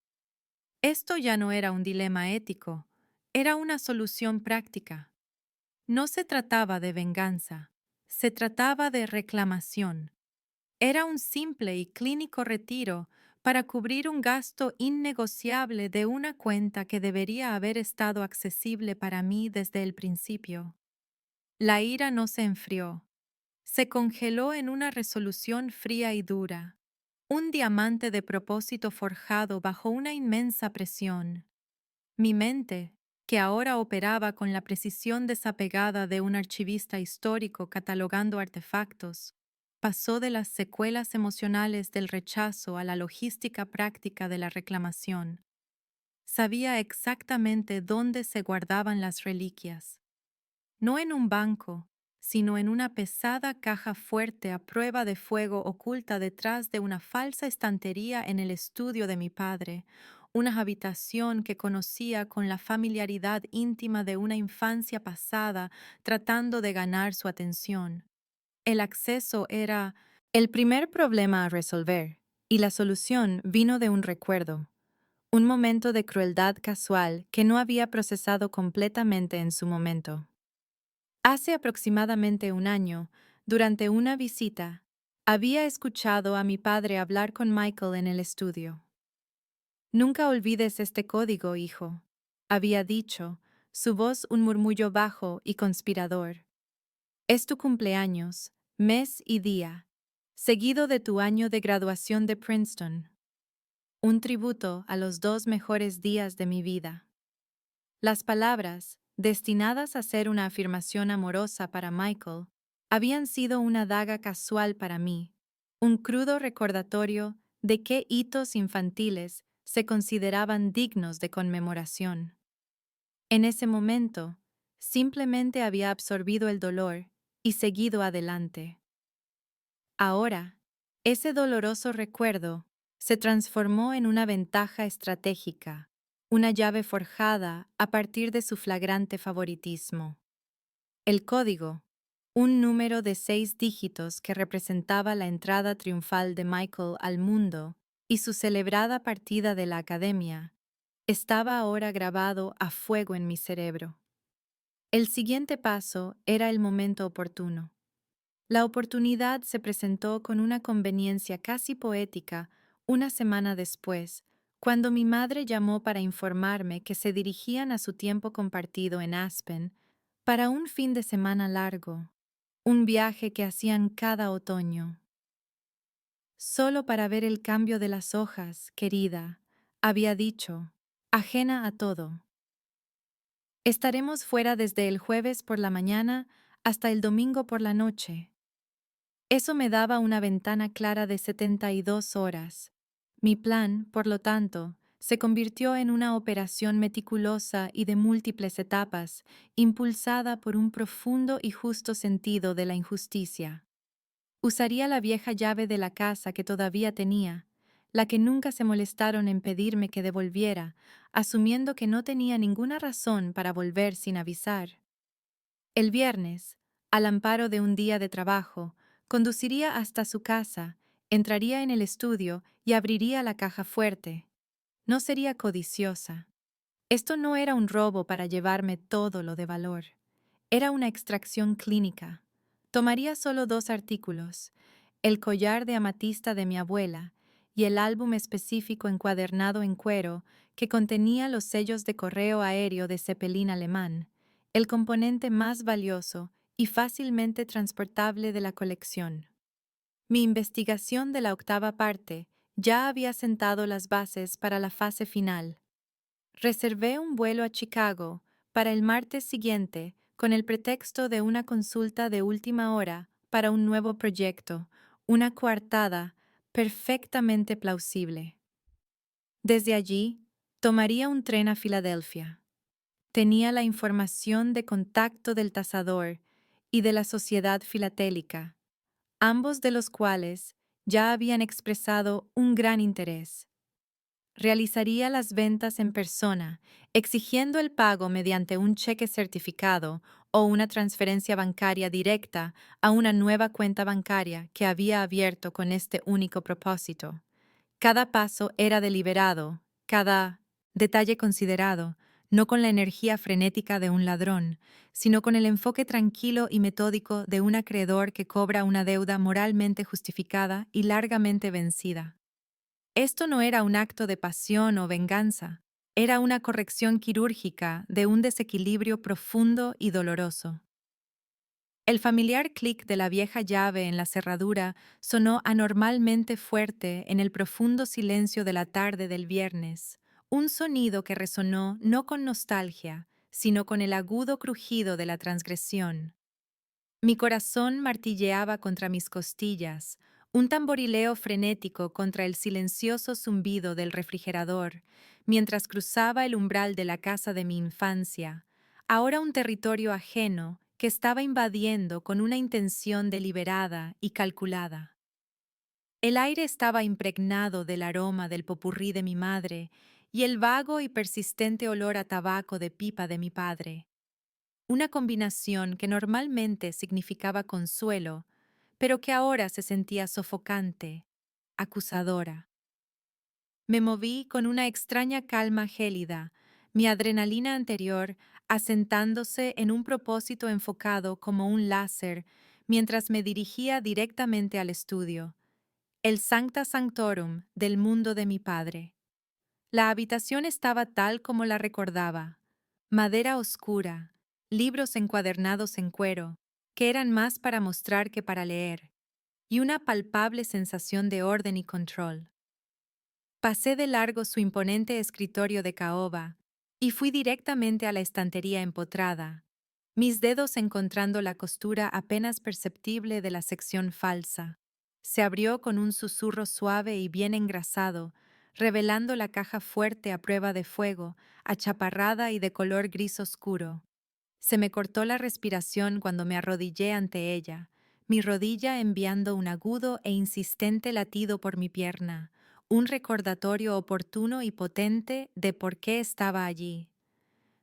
Esto ya no era un dilema ético, era una solución práctica. No se trataba de venganza, se trataba de reclamación. Era un simple y clínico retiro para cubrir un gasto innegociable de una cuenta que debería haber estado accesible para mí desde el principio. La ira no se enfrió, se congeló en una resolución fría y dura, un diamante de propósito forjado bajo una inmensa presión. Mi mente, que ahora operaba con la precisión desapegada de un archivista histórico catalogando artefactos, pasó de las secuelas emocionales del rechazo a la logística práctica de la reclamación. Sabía exactamente dónde se guardaban las reliquias, no en un banco, sino en una pesada caja fuerte a prueba de fuego oculta detrás de una falsa estantería en el estudio de mi padre, una habitación que conocía con la familiaridad íntima de una infancia pasada tratando de ganar su atención. El acceso era el primer problema a resolver, y la solución vino de un recuerdo, un momento de crueldad casual que no había procesado completamente en su momento. Hace aproximadamente un año, durante una visita, había escuchado a mi padre hablar con Michael en el estudio. Nunca olvides este código, hijo, había dicho, su voz un murmullo bajo y conspirador. Es tu cumpleaños, mes y día, seguido de tu año de graduación de Princeton. Un tributo a los 2 mejores días de mi vida. Las palabras, destinadas a ser una afirmación amorosa para Michael, habían sido una daga casual para mí, un crudo recordatorio de qué hitos infantiles se consideraban dignos de conmemoración. En ese momento, Simplemente había absorbido el dolor y seguido adelante. Ahora, ese doloroso recuerdo se transformó en una ventaja estratégica, una llave forjada a partir de su flagrante favoritismo. El código, un número de 6 dígitos que representaba la entrada triunfal de Michael al mundo y su celebrada partida de la academia, estaba ahora grabado a fuego en mi cerebro. El siguiente paso era el momento oportuno. La oportunidad se presentó con una conveniencia casi poética una semana después, cuando mi madre llamó para informarme que se dirigían a su tiempo compartido en Aspen para un fin de semana largo, un viaje que hacían cada otoño. Solo para ver el cambio de las hojas, querida, había dicho, ajena a todo. Estaremos fuera desde el jueves por la mañana hasta el domingo por la noche. Eso me daba una ventana clara de 72 horas. Mi plan, por lo tanto, se convirtió en una operación meticulosa y de múltiples etapas, impulsada por un profundo y justo sentido de la injusticia. Usaría la vieja llave de la casa que todavía tenía, la que nunca se molestaron en pedirme que devolviera, asumiendo que no tenía ninguna razón para volver sin avisar. El viernes, al amparo de un día de trabajo, conduciría hasta su casa, entraría en el estudio y abriría la caja fuerte. No sería codiciosa. Esto no era un robo para llevarme todo lo de valor. Era una extracción clínica. Tomaría solo 2 artículos, el collar de amatista de mi abuela y el álbum específico encuadernado en cuero que contenía los sellos de correo aéreo de Zeppelin alemán, el componente más valioso y fácilmente transportable de la colección. Mi investigación de la 8ª parte ya había sentado las bases para la fase final. Reservé un vuelo a Chicago para el martes siguiente con el pretexto de una consulta de última hora para un nuevo proyecto, una coartada perfectamente plausible. Desde allí, tomaría un tren a Filadelfia. Tenía la información de contacto del tasador y de la Sociedad Filatélica, ambos de los cuales ya habían expresado un gran interés. Realizaría las ventas en persona, exigiendo el pago mediante un cheque certificado o una transferencia bancaria directa a una nueva cuenta bancaria que había abierto con este único propósito. Cada paso era deliberado, cada detalle considerado, no con la energía frenética de un ladrón, sino con el enfoque tranquilo y metódico de un acreedor que cobra una deuda moralmente justificada y largamente vencida. Esto no era un acto de pasión o venganza, era una corrección quirúrgica de un desequilibrio profundo y doloroso. El familiar clic de la vieja llave en la cerradura sonó anormalmente fuerte en el profundo silencio de la tarde del viernes, un sonido que resonó no con nostalgia, sino con el agudo crujido de la transgresión. Mi corazón martilleaba contra mis costillas, un tamborileo frenético contra el silencioso zumbido del refrigerador, mientras cruzaba el umbral de la casa de mi infancia, ahora un territorio ajeno que estaba invadiendo con una intención deliberada y calculada. El aire estaba impregnado del aroma del popurrí de mi madre y el vago y persistente olor a tabaco de pipa de mi padre. Una combinación que normalmente significaba consuelo, pero que ahora se sentía sofocante, acusadora. Me moví con una extraña calma gélida, mi adrenalina anterior asentándose en un propósito enfocado como un láser mientras me dirigía directamente al estudio, el Sancta Sanctorum del mundo de mi padre. La habitación estaba tal como la recordaba, madera oscura, libros encuadernados en cuero, que eran más para mostrar que para leer, y una palpable sensación de orden y control. Pasé de largo su imponente escritorio de caoba y fui directamente a la estantería empotrada, mis dedos encontrando la costura apenas perceptible de la sección falsa. Se abrió con un susurro suave y bien engrasado, revelando la caja fuerte a prueba de fuego, achaparrada y de color gris oscuro. Se me cortó la respiración cuando me arrodillé ante ella, mi rodilla enviando un agudo e insistente latido por mi pierna, un recordatorio oportuno y potente de por qué estaba allí.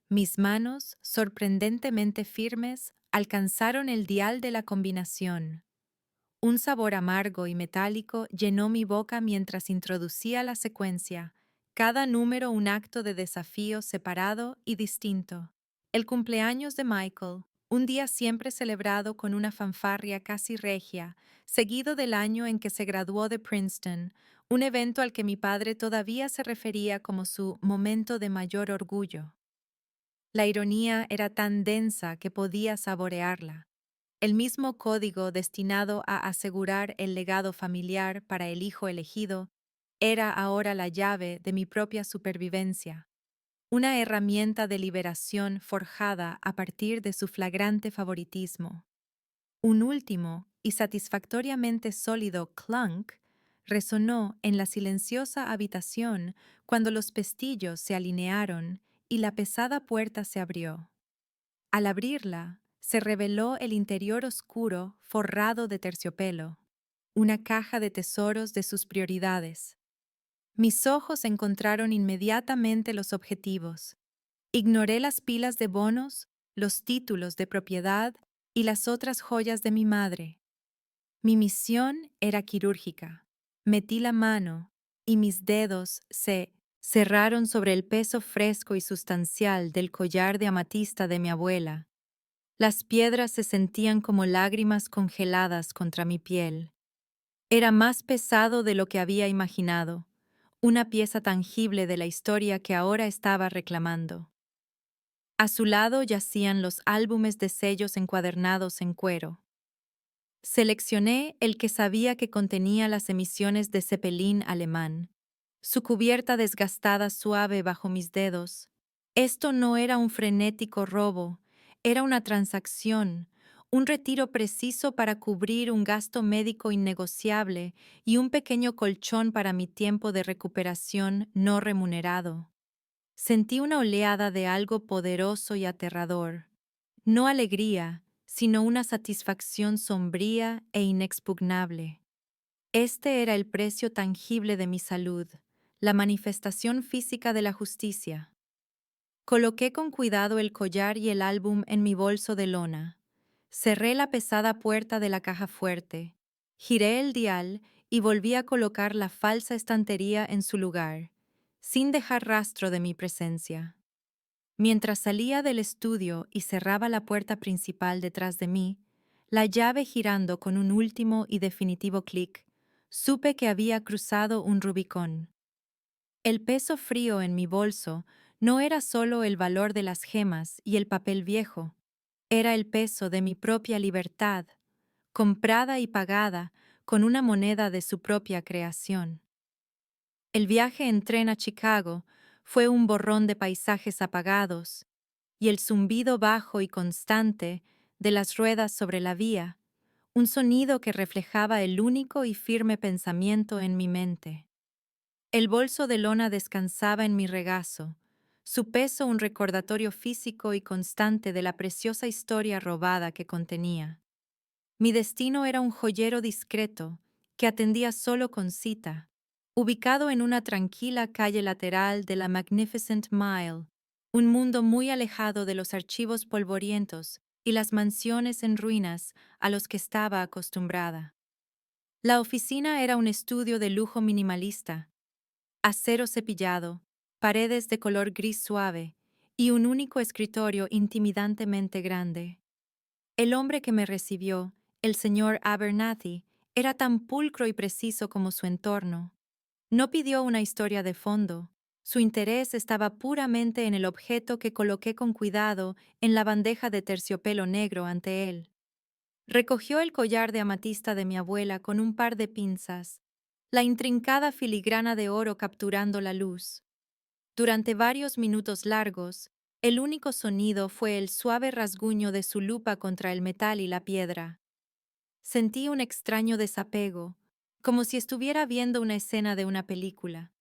Mis manos, sorprendentemente firmes, alcanzaron el dial de la combinación. Un sabor amargo y metálico llenó mi boca mientras introducía la secuencia, cada número un acto de desafío separado y distinto. El cumpleaños de Michael, un día siempre celebrado con una fanfarria casi regia, seguido del año en que se graduó de Princeton, un evento al que mi padre todavía se refería como su momento de mayor orgullo. La ironía era tan densa que podía saborearla. El mismo código destinado a asegurar el legado familiar para el hijo elegido era ahora la llave de mi propia supervivencia, una herramienta de liberación forjada a partir de su flagrante favoritismo. Un último y satisfactoriamente sólido clunk resonó en la silenciosa habitación cuando los pestillos se alinearon y la pesada puerta se abrió. Al abrirla, se reveló el interior oscuro forrado de terciopelo, una caja de tesoros de sus prioridades. Mis ojos encontraron inmediatamente los objetivos. Ignoré las pilas de bonos, los títulos de propiedad y las otras joyas de mi madre. Mi misión era quirúrgica. Metí la mano y mis dedos se cerraron sobre el peso fresco y sustancial del collar de amatista de mi abuela. Las piedras se sentían como lágrimas congeladas contra mi piel. Era más pesado de lo que había imaginado, una pieza tangible de la historia que ahora estaba reclamando. A su lado yacían los álbumes de sellos encuadernados en cuero. Seleccioné el que sabía que contenía las emisiones de Zeppelin alemán, su cubierta desgastada suave bajo mis dedos. Esto no era un frenético robo, era una transacción, un retiro preciso para cubrir un gasto médico innegociable y un pequeño colchón para mi tiempo de recuperación no remunerado. Sentí una oleada de algo poderoso y aterrador, no alegría, sino una satisfacción sombría e inexpugnable. Este era el precio tangible de mi salud, la manifestación física de la justicia. Coloqué con cuidado el collar y el álbum en mi bolso de lona. Cerré la pesada puerta de la caja fuerte, giré el dial y volví a colocar la falsa estantería en su lugar, sin dejar rastro de mi presencia. Mientras salía del estudio y cerraba la puerta principal detrás de mí, la llave girando con un último y definitivo clic, supe que había cruzado un Rubicón. El peso frío en mi bolso no era solo el valor de las gemas y el papel viejo, era el peso de mi propia libertad, comprada y pagada con una moneda de su propia creación. El viaje en tren a Chicago fue un borrón de paisajes apagados, y el zumbido bajo y constante de las ruedas sobre la vía, un sonido que reflejaba el único y firme pensamiento en mi mente. El bolso de lona descansaba en mi regazo, su peso un recordatorio físico y constante de la preciosa historia robada que contenía. Mi destino era un joyero discreto, que atendía solo con cita, ubicado en una tranquila calle lateral de la Magnificent Mile, un mundo muy alejado de los archivos polvorientos y las mansiones en ruinas a los que estaba acostumbrada. La oficina era un estudio de lujo minimalista, acero cepillado, paredes de color gris suave y un único escritorio intimidantemente grande. El hombre que me recibió, el señor Abernathy, era tan pulcro y preciso como su entorno. No pidió una historia de fondo. Su interés estaba puramente en el objeto que coloqué con cuidado en la bandeja de terciopelo negro ante él. Recogió el collar de amatista de mi abuela con un par de pinzas, la intrincada filigrana de oro capturando la luz. Durante varios minutos largos, el único sonido fue el suave rasguño de su lupa contra el metal y la piedra. Sentí un extraño desapego, como si estuviera viendo una escena de una película.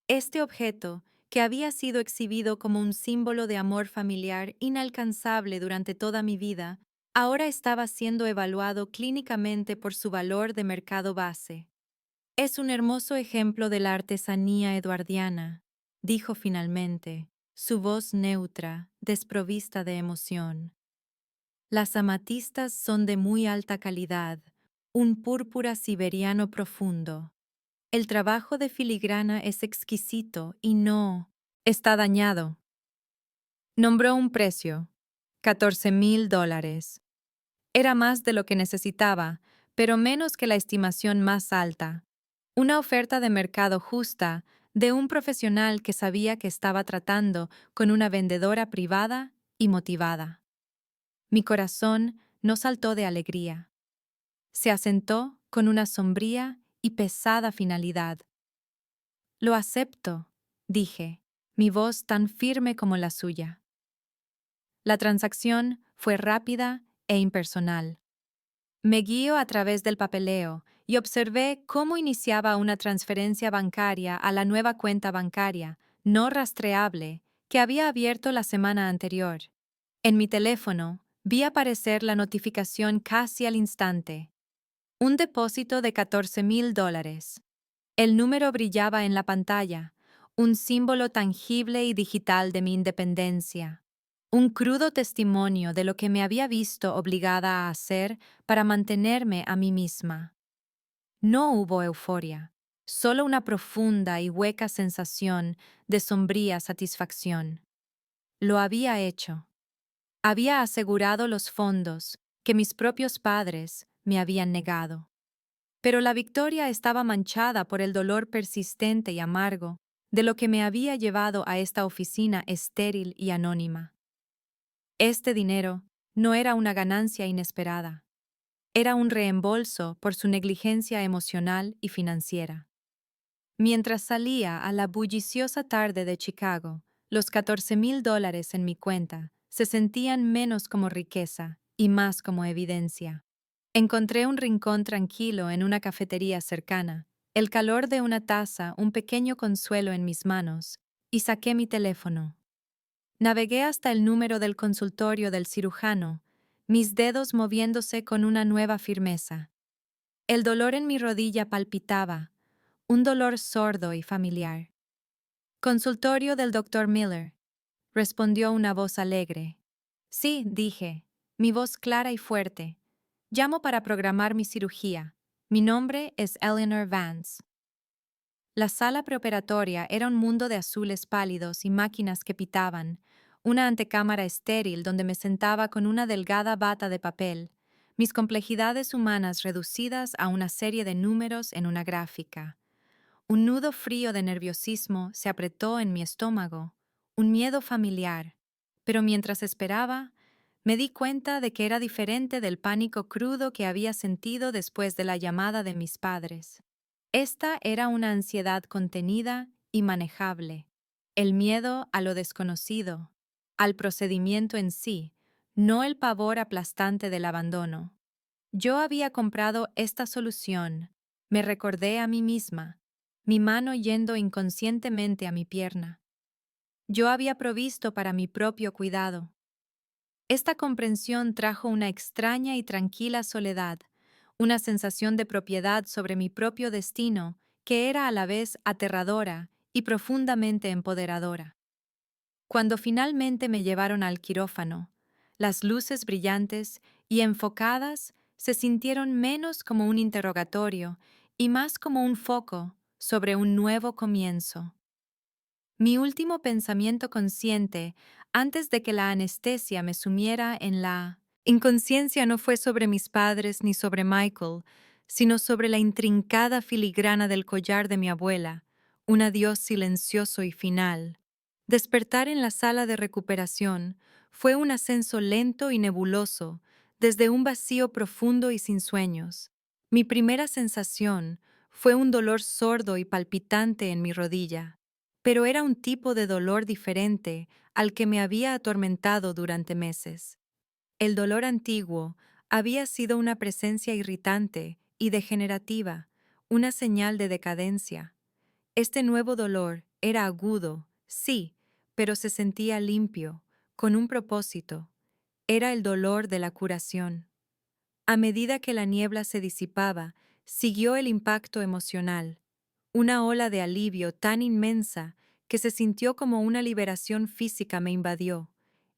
Este objeto, que había sido exhibido como un símbolo de amor familiar inalcanzable durante toda mi vida, ahora estaba siendo evaluado clínicamente por su valor de mercado base. Es un hermoso ejemplo de la artesanía eduardiana, dijo finalmente, su voz neutra, desprovista de emoción. Las amatistas son de muy alta calidad, un púrpura siberiano profundo. El trabajo de filigrana es exquisito y no está dañado. Nombró un precio, $14,000. Era más de lo que necesitaba, pero menos que la estimación más alta. Una oferta de mercado justa de un profesional que sabía que estaba tratando con una vendedora privada y motivada. Mi corazón no saltó de alegría. Se asentó con una sombría y pesada finalidad. Lo acepto, dije, mi voz tan firme como la suya. La transacción fue rápida e impersonal. Me guío a través del papeleo y observé cómo iniciaba una transferencia bancaria a la nueva cuenta bancaria, no rastreable, que había abierto la semana anterior. En mi teléfono, vi aparecer la notificación casi al instante. Un depósito de $14,000. El número brillaba en la pantalla, un símbolo tangible y digital de mi independencia. Un crudo testimonio de lo que me había visto obligada a hacer para mantenerme a mí misma. No hubo euforia, solo una profunda y hueca sensación de sombría satisfacción. Lo había hecho. Había asegurado los fondos que mis propios padres me habían negado. Pero la victoria estaba manchada por el dolor persistente y amargo de lo que me había llevado a esta oficina estéril y anónima. Este dinero no era una ganancia inesperada. Era un reembolso por su negligencia emocional y financiera. Mientras salía a la bulliciosa tarde de Chicago, los $14,000 en mi cuenta se sentían menos como riqueza y más como evidencia. Encontré un rincón tranquilo en una cafetería cercana, el calor de una taza, un pequeño consuelo en mis manos, y saqué mi teléfono. Navegué hasta el número del consultorio del cirujano, mis dedos moviéndose con una nueva firmeza. El dolor en mi rodilla palpitaba, un dolor sordo y familiar. Consultorio del doctor Miller, respondió una voz alegre. Sí, dije, mi voz clara y fuerte. Llamo para programar mi cirugía. Mi nombre es Eleanor Vance. La sala preoperatoria era un mundo de azules pálidos y máquinas que pitaban, una antecámara estéril donde me sentaba con una delgada bata de papel, mis complejidades humanas reducidas a una serie de números en una gráfica. Un nudo frío de nerviosismo se apretó en mi estómago, un miedo familiar, pero mientras esperaba, me di cuenta de que era diferente del pánico crudo que había sentido después de la llamada de mis padres. Esta era una ansiedad contenida y manejable, el miedo a lo desconocido, al procedimiento en sí, no el pavor aplastante del abandono. Yo había comprado esta solución, me recordé a mí misma, mi mano yendo inconscientemente a mi pierna. Yo había provisto para mi propio cuidado. Esta comprensión trajo una extraña y tranquila soledad, una sensación de propiedad sobre mi propio destino que era a la vez aterradora y profundamente empoderadora. Cuando finalmente me llevaron al quirófano, las luces brillantes y enfocadas se sintieron menos como un interrogatorio y más como un foco sobre un nuevo comienzo. Mi último pensamiento consciente, antes de que la anestesia me sumiera en la inconsciencia, no fue sobre mis padres ni sobre Michael, sino sobre la intrincada filigrana del collar de mi abuela, un adiós silencioso y final. Despertar en la sala de recuperación fue un ascenso lento y nebuloso, desde un vacío profundo y sin sueños. Mi primera sensación fue un dolor sordo y palpitante en mi rodilla, pero era un tipo de dolor diferente al que me había atormentado durante meses. El dolor antiguo había sido una presencia irritante y degenerativa, una señal de decadencia. Este nuevo dolor era agudo, Sí, pero se sentía limpio, con un propósito. Era el dolor de la curación. A medida que la niebla se disipaba, siguió el impacto emocional, una ola de alivio tan inmensa que se sintió como una liberación física me invadió,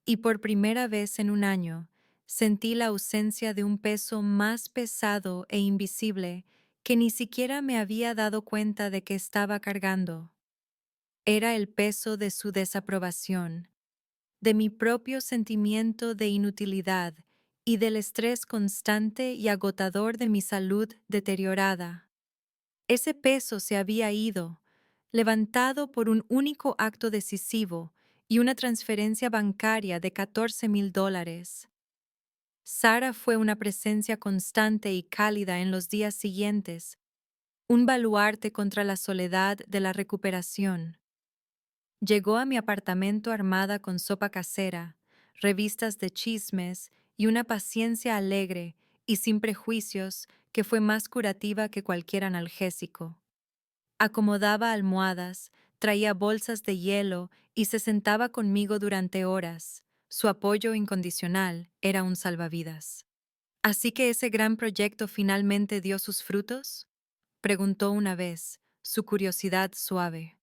y por primera vez en un año sentí la ausencia de un peso más pesado e invisible que ni siquiera me había dado cuenta de que estaba cargando. Era el peso de su desaprobación, de mi propio sentimiento de inutilidad y del estrés constante y agotador de mi salud deteriorada. Ese peso se había ido, levantado por un único acto decisivo y una transferencia bancaria de $14,000. Sara fue una presencia constante y cálida en los días siguientes, un baluarte contra la soledad de la recuperación. Llegó a mi apartamento armada con sopa casera, revistas de chismes y una paciencia alegre y sin prejuicios que fue más curativa que cualquier analgésico. Acomodaba almohadas, traía bolsas de hielo y se sentaba conmigo durante horas. Su apoyo incondicional era un salvavidas. ¿Así que ese gran proyecto finalmente dio sus frutos? Preguntó una vez, su curiosidad suave.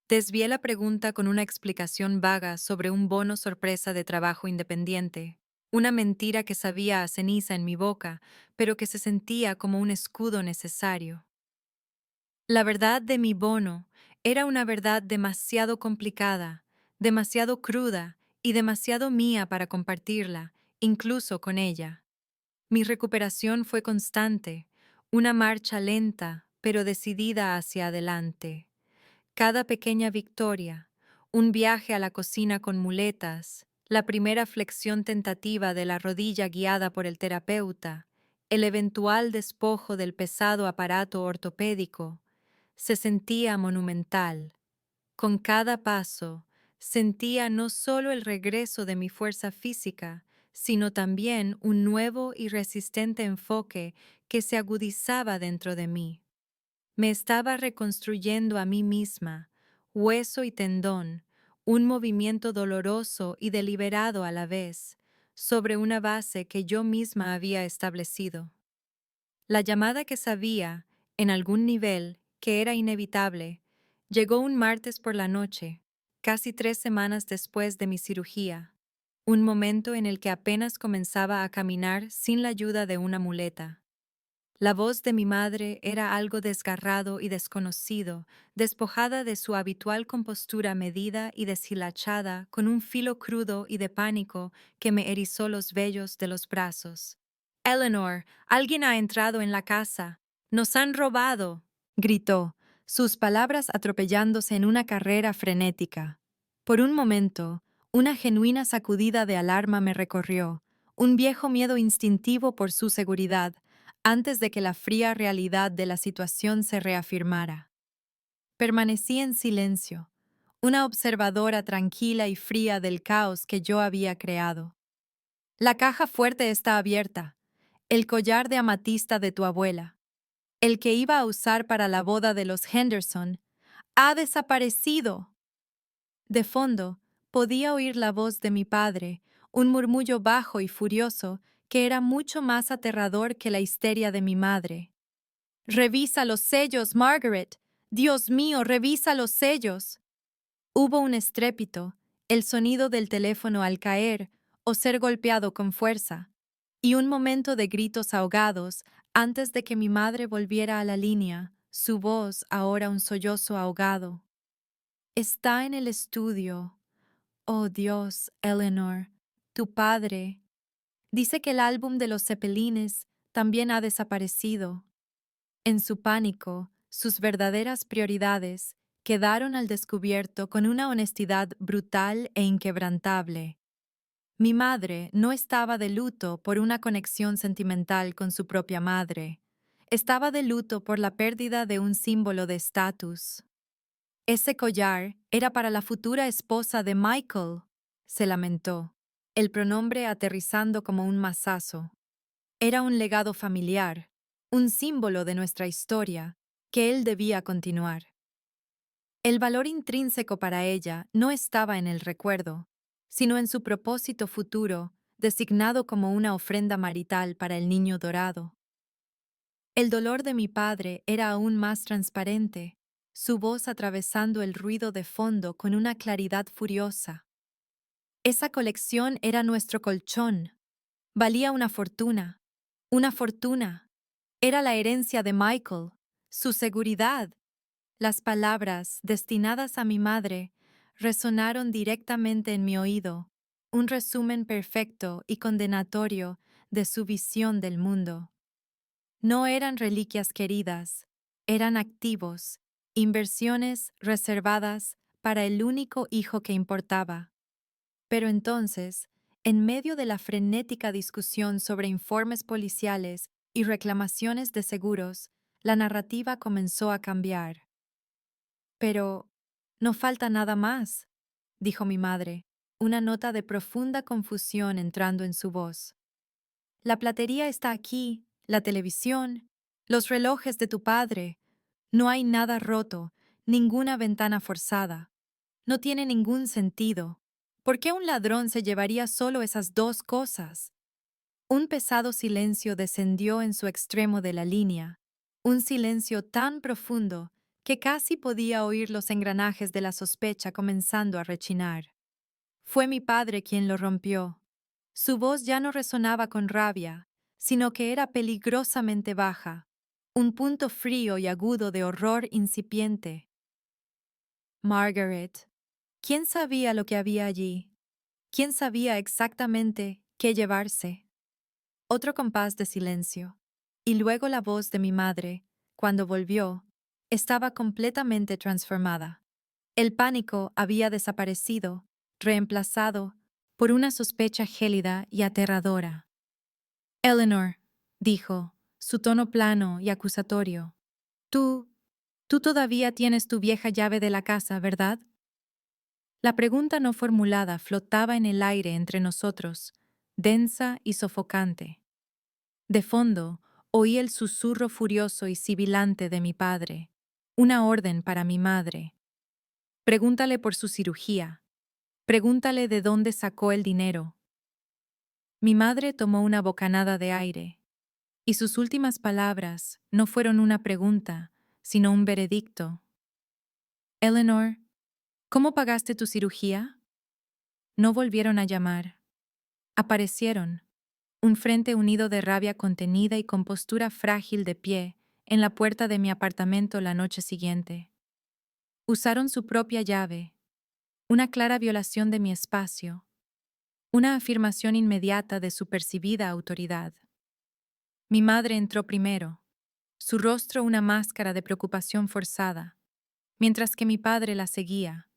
Desvié la pregunta con una explicación vaga sobre un bono sorpresa de trabajo independiente, una mentira que sabía a ceniza en mi boca, pero que se sentía como un escudo necesario. La verdad de mi bono era una verdad demasiado complicada, demasiado cruda y demasiado mía para compartirla, incluso con ella. Mi recuperación fue constante, una marcha lenta, pero decidida hacia adelante. Cada pequeña victoria, un viaje a la cocina con muletas, la primera flexión tentativa de la rodilla guiada por el terapeuta, el eventual despojo del pesado aparato ortopédico, se sentía monumental. Con cada paso, sentía no solo el regreso de mi fuerza física, sino también un nuevo y resistente enfoque que se agudizaba dentro de mí. Me estaba reconstruyendo a mí misma, hueso y tendón, un movimiento doloroso y deliberado a la vez, sobre una base que yo misma había establecido. La llamada que sabía, en algún nivel, que era inevitable, llegó un martes por la noche, casi 3 semanas después de mi cirugía, un momento en el que apenas comenzaba a caminar sin la ayuda de una muleta. La voz de mi madre era algo desgarrado y desconocido, despojada de su habitual compostura medida y deshilachada con un filo crudo y de pánico que me erizó los vellos de los brazos. «Eleanor, alguien ha entrado en la casa. Nos han robado», gritó, sus palabras atropellándose en una carrera frenética. Por un momento, una genuina sacudida de alarma me recorrió, un viejo miedo instintivo por su seguridad, antes de que la fría realidad de la situación se reafirmara. Permanecí en silencio, una observadora tranquila y fría del caos que yo había creado. «La caja fuerte está abierta. El collar de amatista de tu abuela, el que iba a usar para la boda de los Henderson, ha desaparecido». De fondo, podía oír la voz de mi padre, un murmullo bajo y furioso que era mucho más aterrador que la histeria de mi madre. «Revisa los sellos, Margaret. Dios mío, revisa los sellos». Hubo un estrépito, el sonido del teléfono al caer o ser golpeado con fuerza, y un momento de gritos ahogados antes de que mi madre volviera a la línea, su voz ahora un sollozo ahogado. «Está en el estudio. Oh Dios, Eleanor, tu padre. Dice que el álbum de los Zeppelines también ha desaparecido». En su pánico, sus verdaderas prioridades quedaron al descubierto con una honestidad brutal e inquebrantable. Mi madre no estaba de luto por una conexión sentimental con su propia madre. Estaba de luto por la pérdida de un símbolo de estatus. «Ese collar era para la futura esposa de Michael», se lamentó, el pronombre aterrizando como un mazazo. Era un legado familiar, un símbolo de nuestra historia, que él debía continuar. El valor intrínseco para ella no estaba en el recuerdo, sino en su propósito futuro, designado como una ofrenda marital para el niño dorado. El dolor de mi padre era aún más transparente, su voz atravesando el ruido de fondo con una claridad furiosa. Esa colección era nuestro colchón. Valía una fortuna. Una fortuna. Era la herencia de Michael, su seguridad. Las palabras, destinadas a mi madre, resonaron directamente en mi oído, un resumen perfecto y condenatorio de su visión del mundo. No eran reliquias queridas, eran activos, inversiones reservadas para el único hijo que importaba. Pero entonces, en medio de la frenética discusión sobre informes policiales y reclamaciones de seguros, la narrativa comenzó a cambiar. Pero no falta nada más, dijo mi madre, una nota de profunda confusión entrando en su voz. La platería está aquí, la televisión, los relojes de tu padre. No hay nada roto, ninguna ventana forzada. No tiene ningún sentido. ¿Por qué un ladrón se llevaría solo esas dos cosas? Un pesado silencio descendió en su extremo de la línea, un silencio tan profundo que casi podía oír los engranajes de la sospecha comenzando a rechinar. Fue mi padre quien lo rompió. Su voz ya no resonaba con rabia, sino que era peligrosamente baja, un punto frío y agudo de horror incipiente. Margaret. ¿Quién sabía lo que había allí? ¿Quién sabía exactamente qué llevarse? Otro compás de silencio. Y luego la voz de mi madre, cuando volvió, estaba completamente transformada. El pánico había desaparecido, reemplazado por una sospecha gélida y aterradora. Eleanor, dijo, su tono plano y acusatorio. Tú todavía tienes tu vieja llave de la casa, ¿verdad? La pregunta no formulada flotaba en el aire entre nosotros, densa y sofocante. De fondo, oí el susurro furioso y sibilante de mi padre, una orden para mi madre. Pregúntale por su cirugía. Pregúntale de dónde sacó el dinero. Mi madre tomó una bocanada de aire, y sus últimas palabras no fueron una pregunta, sino un veredicto. Eleanor, ¿cómo pagaste tu cirugía? No volvieron a llamar. Aparecieron, un frente unido de rabia contenida y con postura frágil de pie, en la puerta de mi apartamento la noche siguiente. Usaron su propia llave, una clara violación de mi espacio, una afirmación inmediata de su percibida autoridad. Mi madre entró primero, su rostro una máscara de preocupación forzada, mientras que mi padre la seguía,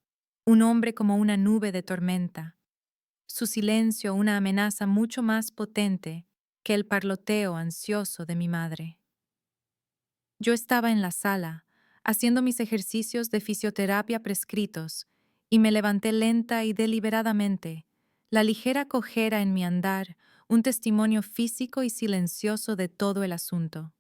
un hombre como una nube de tormenta, su silencio una amenaza mucho más potente que el parloteo ansioso de mi madre. Yo estaba en la sala, haciendo mis ejercicios de fisioterapia prescritos, y me levanté lenta y deliberadamente, la ligera cojera en mi andar, un testimonio físico y silencioso de todo el asunto.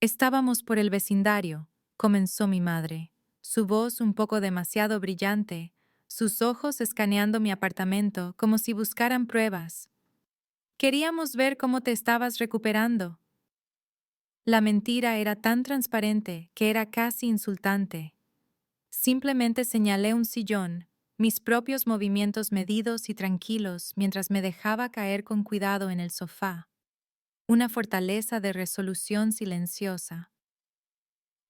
Estábamos por el vecindario, comenzó mi madre, su voz un poco demasiado brillante, sus ojos escaneando mi apartamento como si buscaran pruebas. Queríamos ver cómo te estabas recuperando. La mentira era tan transparente que era casi insultante. Simplemente señalé un sillón, mis propios movimientos medidos y tranquilos mientras me dejaba caer con cuidado en el sofá. Una fortaleza de resolución silenciosa.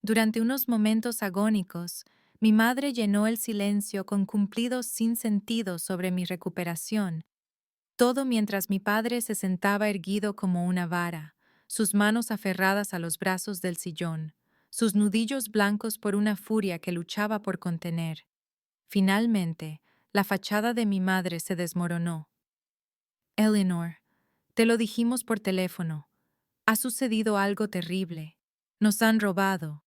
Durante unos momentos agónicos, mi madre llenó el silencio con cumplidos sin sentido sobre mi recuperación, todo mientras mi padre se sentaba erguido como una vara, sus manos aferradas a los brazos del sillón, sus nudillos blancos por una furia que luchaba por contener. Finalmente, la fachada de mi madre se desmoronó. Eleanor, te lo dijimos por teléfono. Ha sucedido algo terrible. Nos han robado.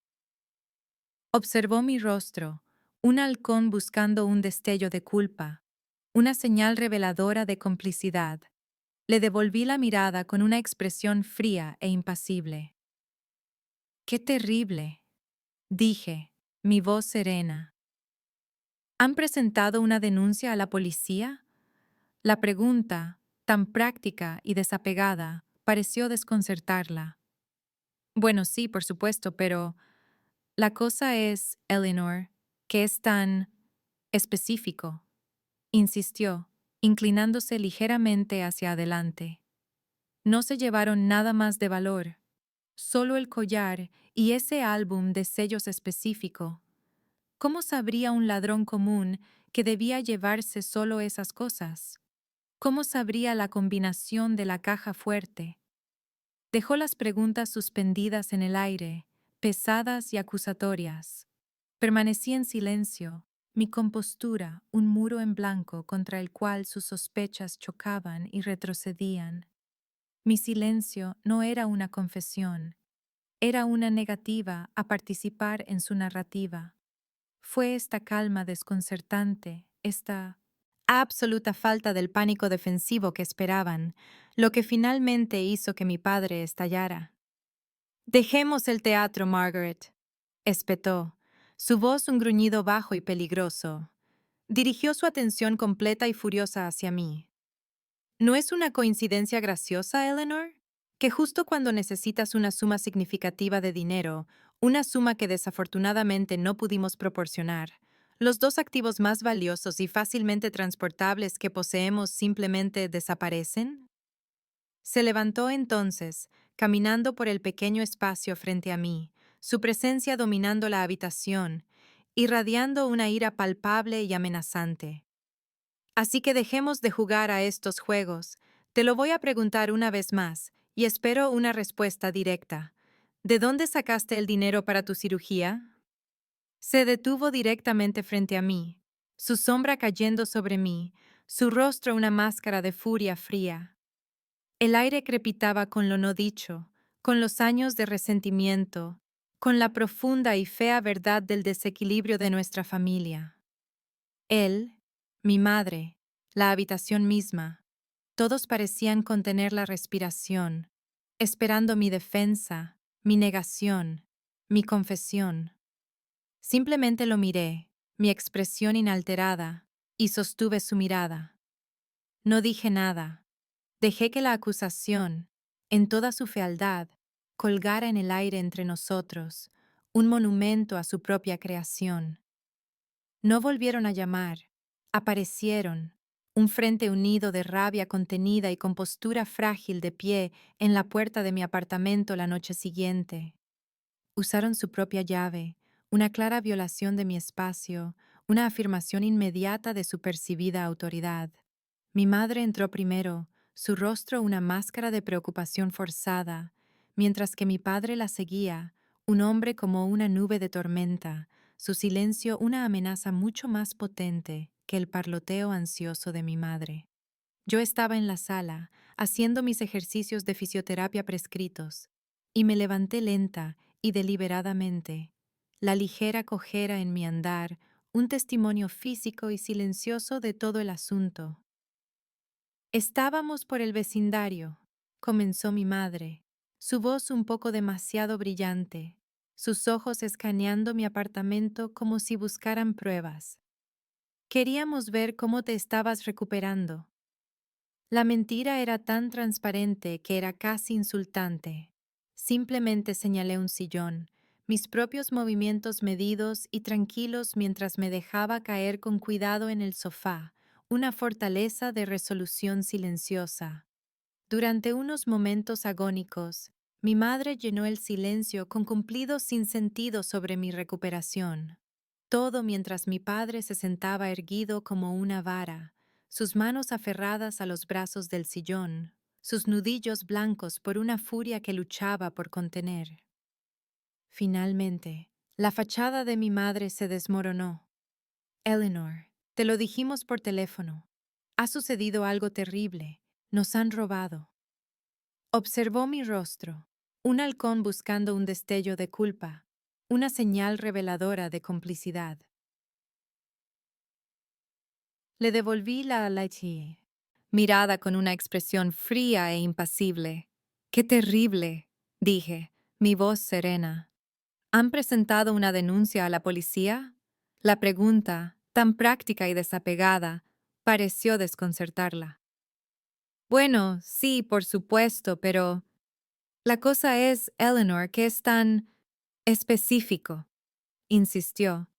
Observó mi rostro, un halcón buscando un destello de culpa, una señal reveladora de complicidad. Le devolví la mirada con una expresión fría e impasible. ¡Qué terrible!, dije. Mi voz serena. ¿Han presentado una denuncia a la policía? La pregunta, tan práctica y desapegada, pareció desconcertarla. Bueno, sí, por supuesto, pero la cosa es, Eleanor, que es tan específico, insistió, inclinándose ligeramente hacia adelante. No se llevaron nada más de valor, solo el collar y ese álbum de sellos específico. ¿Cómo sabría un ladrón común que debía llevarse solo esas cosas? ¿Cómo sabría la combinación de la caja fuerte? Dejó las preguntas suspendidas en el aire, pesadas y acusatorias. Permanecí en silencio, mi compostura un muro en blanco contra el cual sus sospechas chocaban y retrocedían. Mi silencio no era una confesión, era una negativa a participar en su narrativa. Fue esta calma desconcertante, esta absoluta falta del pánico defensivo que esperaban, lo que finalmente hizo que mi padre estallara. Dejemos el teatro, Margaret, espetó, su voz un gruñido bajo y peligroso. Dirigió su atención completa y furiosa hacia mí. ¿No es una coincidencia graciosa, Eleanor? Que justo cuando necesitas una suma significativa de dinero, una suma que desafortunadamente no pudimos proporcionar, los dos activos más valiosos y fácilmente transportables que poseemos simplemente desaparecen? Se levantó entonces, caminando por el pequeño espacio frente a mí, su presencia dominando la habitación, irradiando una ira palpable y amenazante. Así que dejemos de jugar a estos juegos. Te lo voy a preguntar una vez más, y espero una respuesta directa. ¿De dónde sacaste el dinero para tu cirugía? Se detuvo directamente frente a mí, su sombra cayendo sobre mí, su rostro una máscara de furia fría. El aire crepitaba con lo no dicho, con los años de resentimiento, con la profunda y fea verdad del desequilibrio de nuestra familia. Él, mi madre, la habitación misma, todos parecían contener la respiración, esperando mi defensa, mi negación, mi confesión. Simplemente lo miré, mi expresión inalterada, y sostuve su mirada. No dije nada. Dejé que la acusación, en toda su fealdad, colgara en el aire entre nosotros, un monumento a su propia creación. No volvieron a llamar, aparecieron, un frente unido de rabia contenida y compostura frágil de pie en la puerta de mi apartamento la noche siguiente. Usaron su propia llave, una clara violación de mi espacio, una afirmación inmediata de su percibida autoridad. Mi madre entró primero, su rostro una máscara de preocupación forzada, mientras que mi padre la seguía, un hombre como una nube de tormenta, su silencio una amenaza mucho más potente que el parloteo ansioso de mi madre. Yo estaba en la sala, haciendo mis ejercicios de fisioterapia prescritos, y me levanté lenta y deliberadamente, la ligera cojera en mi andar, un testimonio físico y silencioso de todo el asunto. Estábamos por el vecindario, comenzó mi madre, su voz un poco demasiado brillante, sus ojos escaneando mi apartamento como si buscaran pruebas. Queríamos ver cómo te estabas recuperando. La mentira era tan transparente que era casi insultante. Simplemente señalé un sillón, mis propios movimientos medidos y tranquilos mientras me dejaba caer con cuidado en el sofá, una fortaleza de resolución silenciosa. Durante unos momentos agónicos, mi madre llenó el silencio con cumplidos sin sentido sobre mi recuperación. Todo mientras mi padre se sentaba erguido como una vara, sus manos aferradas a los brazos del sillón, sus nudillos blancos por una furia que luchaba por contener. Finalmente, la fachada de mi madre se desmoronó. Eleanor, te lo dijimos por teléfono. Ha sucedido algo terrible. Nos han robado. Observó mi rostro, un halcón buscando un destello de culpa, una señal reveladora de complicidad. Le devolví la laitille, mirada con una expresión fría e impasible. ¡Qué terrible!, dije, mi voz serena. ¿Han presentado una denuncia a la policía? La pregunta, tan práctica y desapegada, pareció desconcertarla. Bueno, sí, por supuesto, pero la cosa es, Eleanor, que es tan específico, insistió,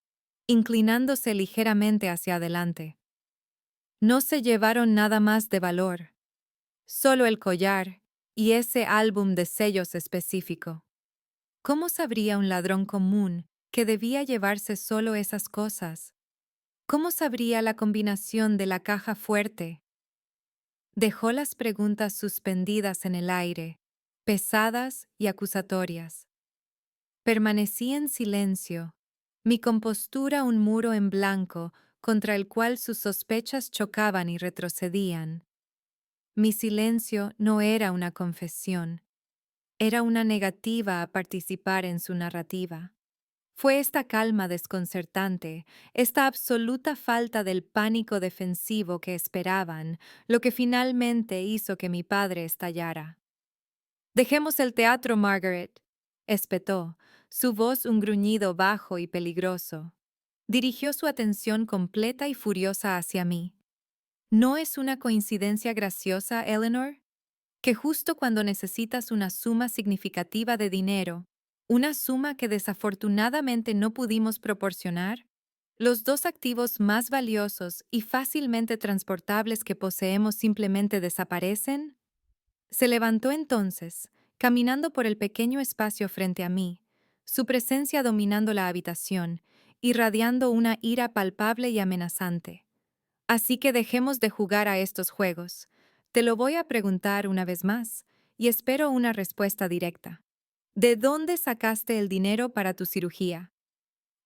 inclinándose ligeramente hacia adelante. No se llevaron nada más de valor, solo el collar y ese álbum de sellos específico. ¿Cómo sabría un ladrón común que debía llevarse solo esas cosas? ¿Cómo sabría la combinación de la caja fuerte? Dejó las preguntas suspendidas en el aire, pesadas y acusatorias. Permanecí en silencio, mi compostura un muro en blanco contra el cual sus sospechas chocaban y retrocedían. Mi silencio no era una confesión, era una negativa a participar en su narrativa. Fue esta calma desconcertante, esta absoluta falta del pánico defensivo que esperaban, lo que finalmente hizo que mi padre estallara. «Dejemos el teatro, Margaret», espetó, su voz un gruñido bajo y peligroso. Dirigió su atención completa y furiosa hacia mí. ¿No es una coincidencia graciosa, Eleanor? Que justo cuando necesitas una suma significativa de dinero, una suma que desafortunadamente no pudimos proporcionar, los dos activos más valiosos y fácilmente transportables que poseemos simplemente desaparecen? Se levantó entonces, caminando por el pequeño espacio frente a mí, su presencia dominando la habitación, irradiando una ira palpable y amenazante. Así que dejemos de jugar a estos juegos. Te lo voy a preguntar una vez más, y espero una respuesta directa. ¿De dónde sacaste el dinero para tu cirugía?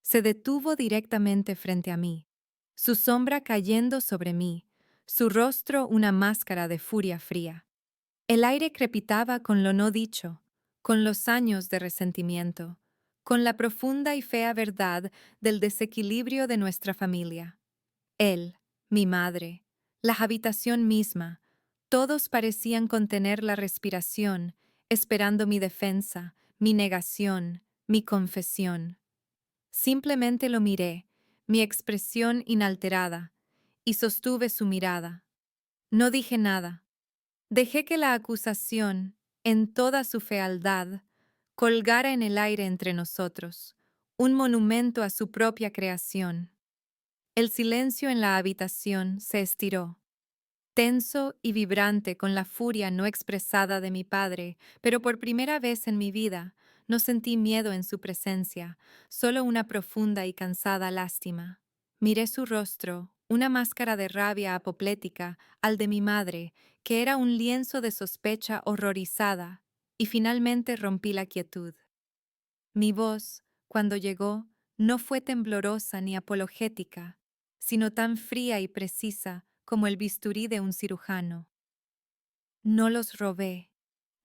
Se detuvo directamente frente a mí, su sombra cayendo sobre mí, su rostro una máscara de furia fría. El aire crepitaba con lo no dicho, con los años de resentimiento, con la profunda y fea verdad del desequilibrio de nuestra familia. Él, mi madre, la habitación misma, todos parecían contener la respiración, esperando mi defensa, mi negación, mi confesión. Simplemente lo miré, mi expresión inalterada, y sostuve su mirada. No dije nada. Dejé que la acusación, en toda su fealdad, colgara en el aire entre nosotros, un monumento a su propia creación. El silencio en la habitación se estiró, tenso y vibrante con la furia no expresada de mi padre, pero por primera vez en mi vida no sentí miedo en su presencia, solo una profunda y cansada lástima. Miré su rostro, una máscara de rabia apoplética, al de mi madre, que era un lienzo de sospecha horrorizada, y finalmente rompí la quietud. Mi voz, cuando llegó, no fue temblorosa ni apologética, sino tan fría y precisa como el bisturí de un cirujano. No los robé,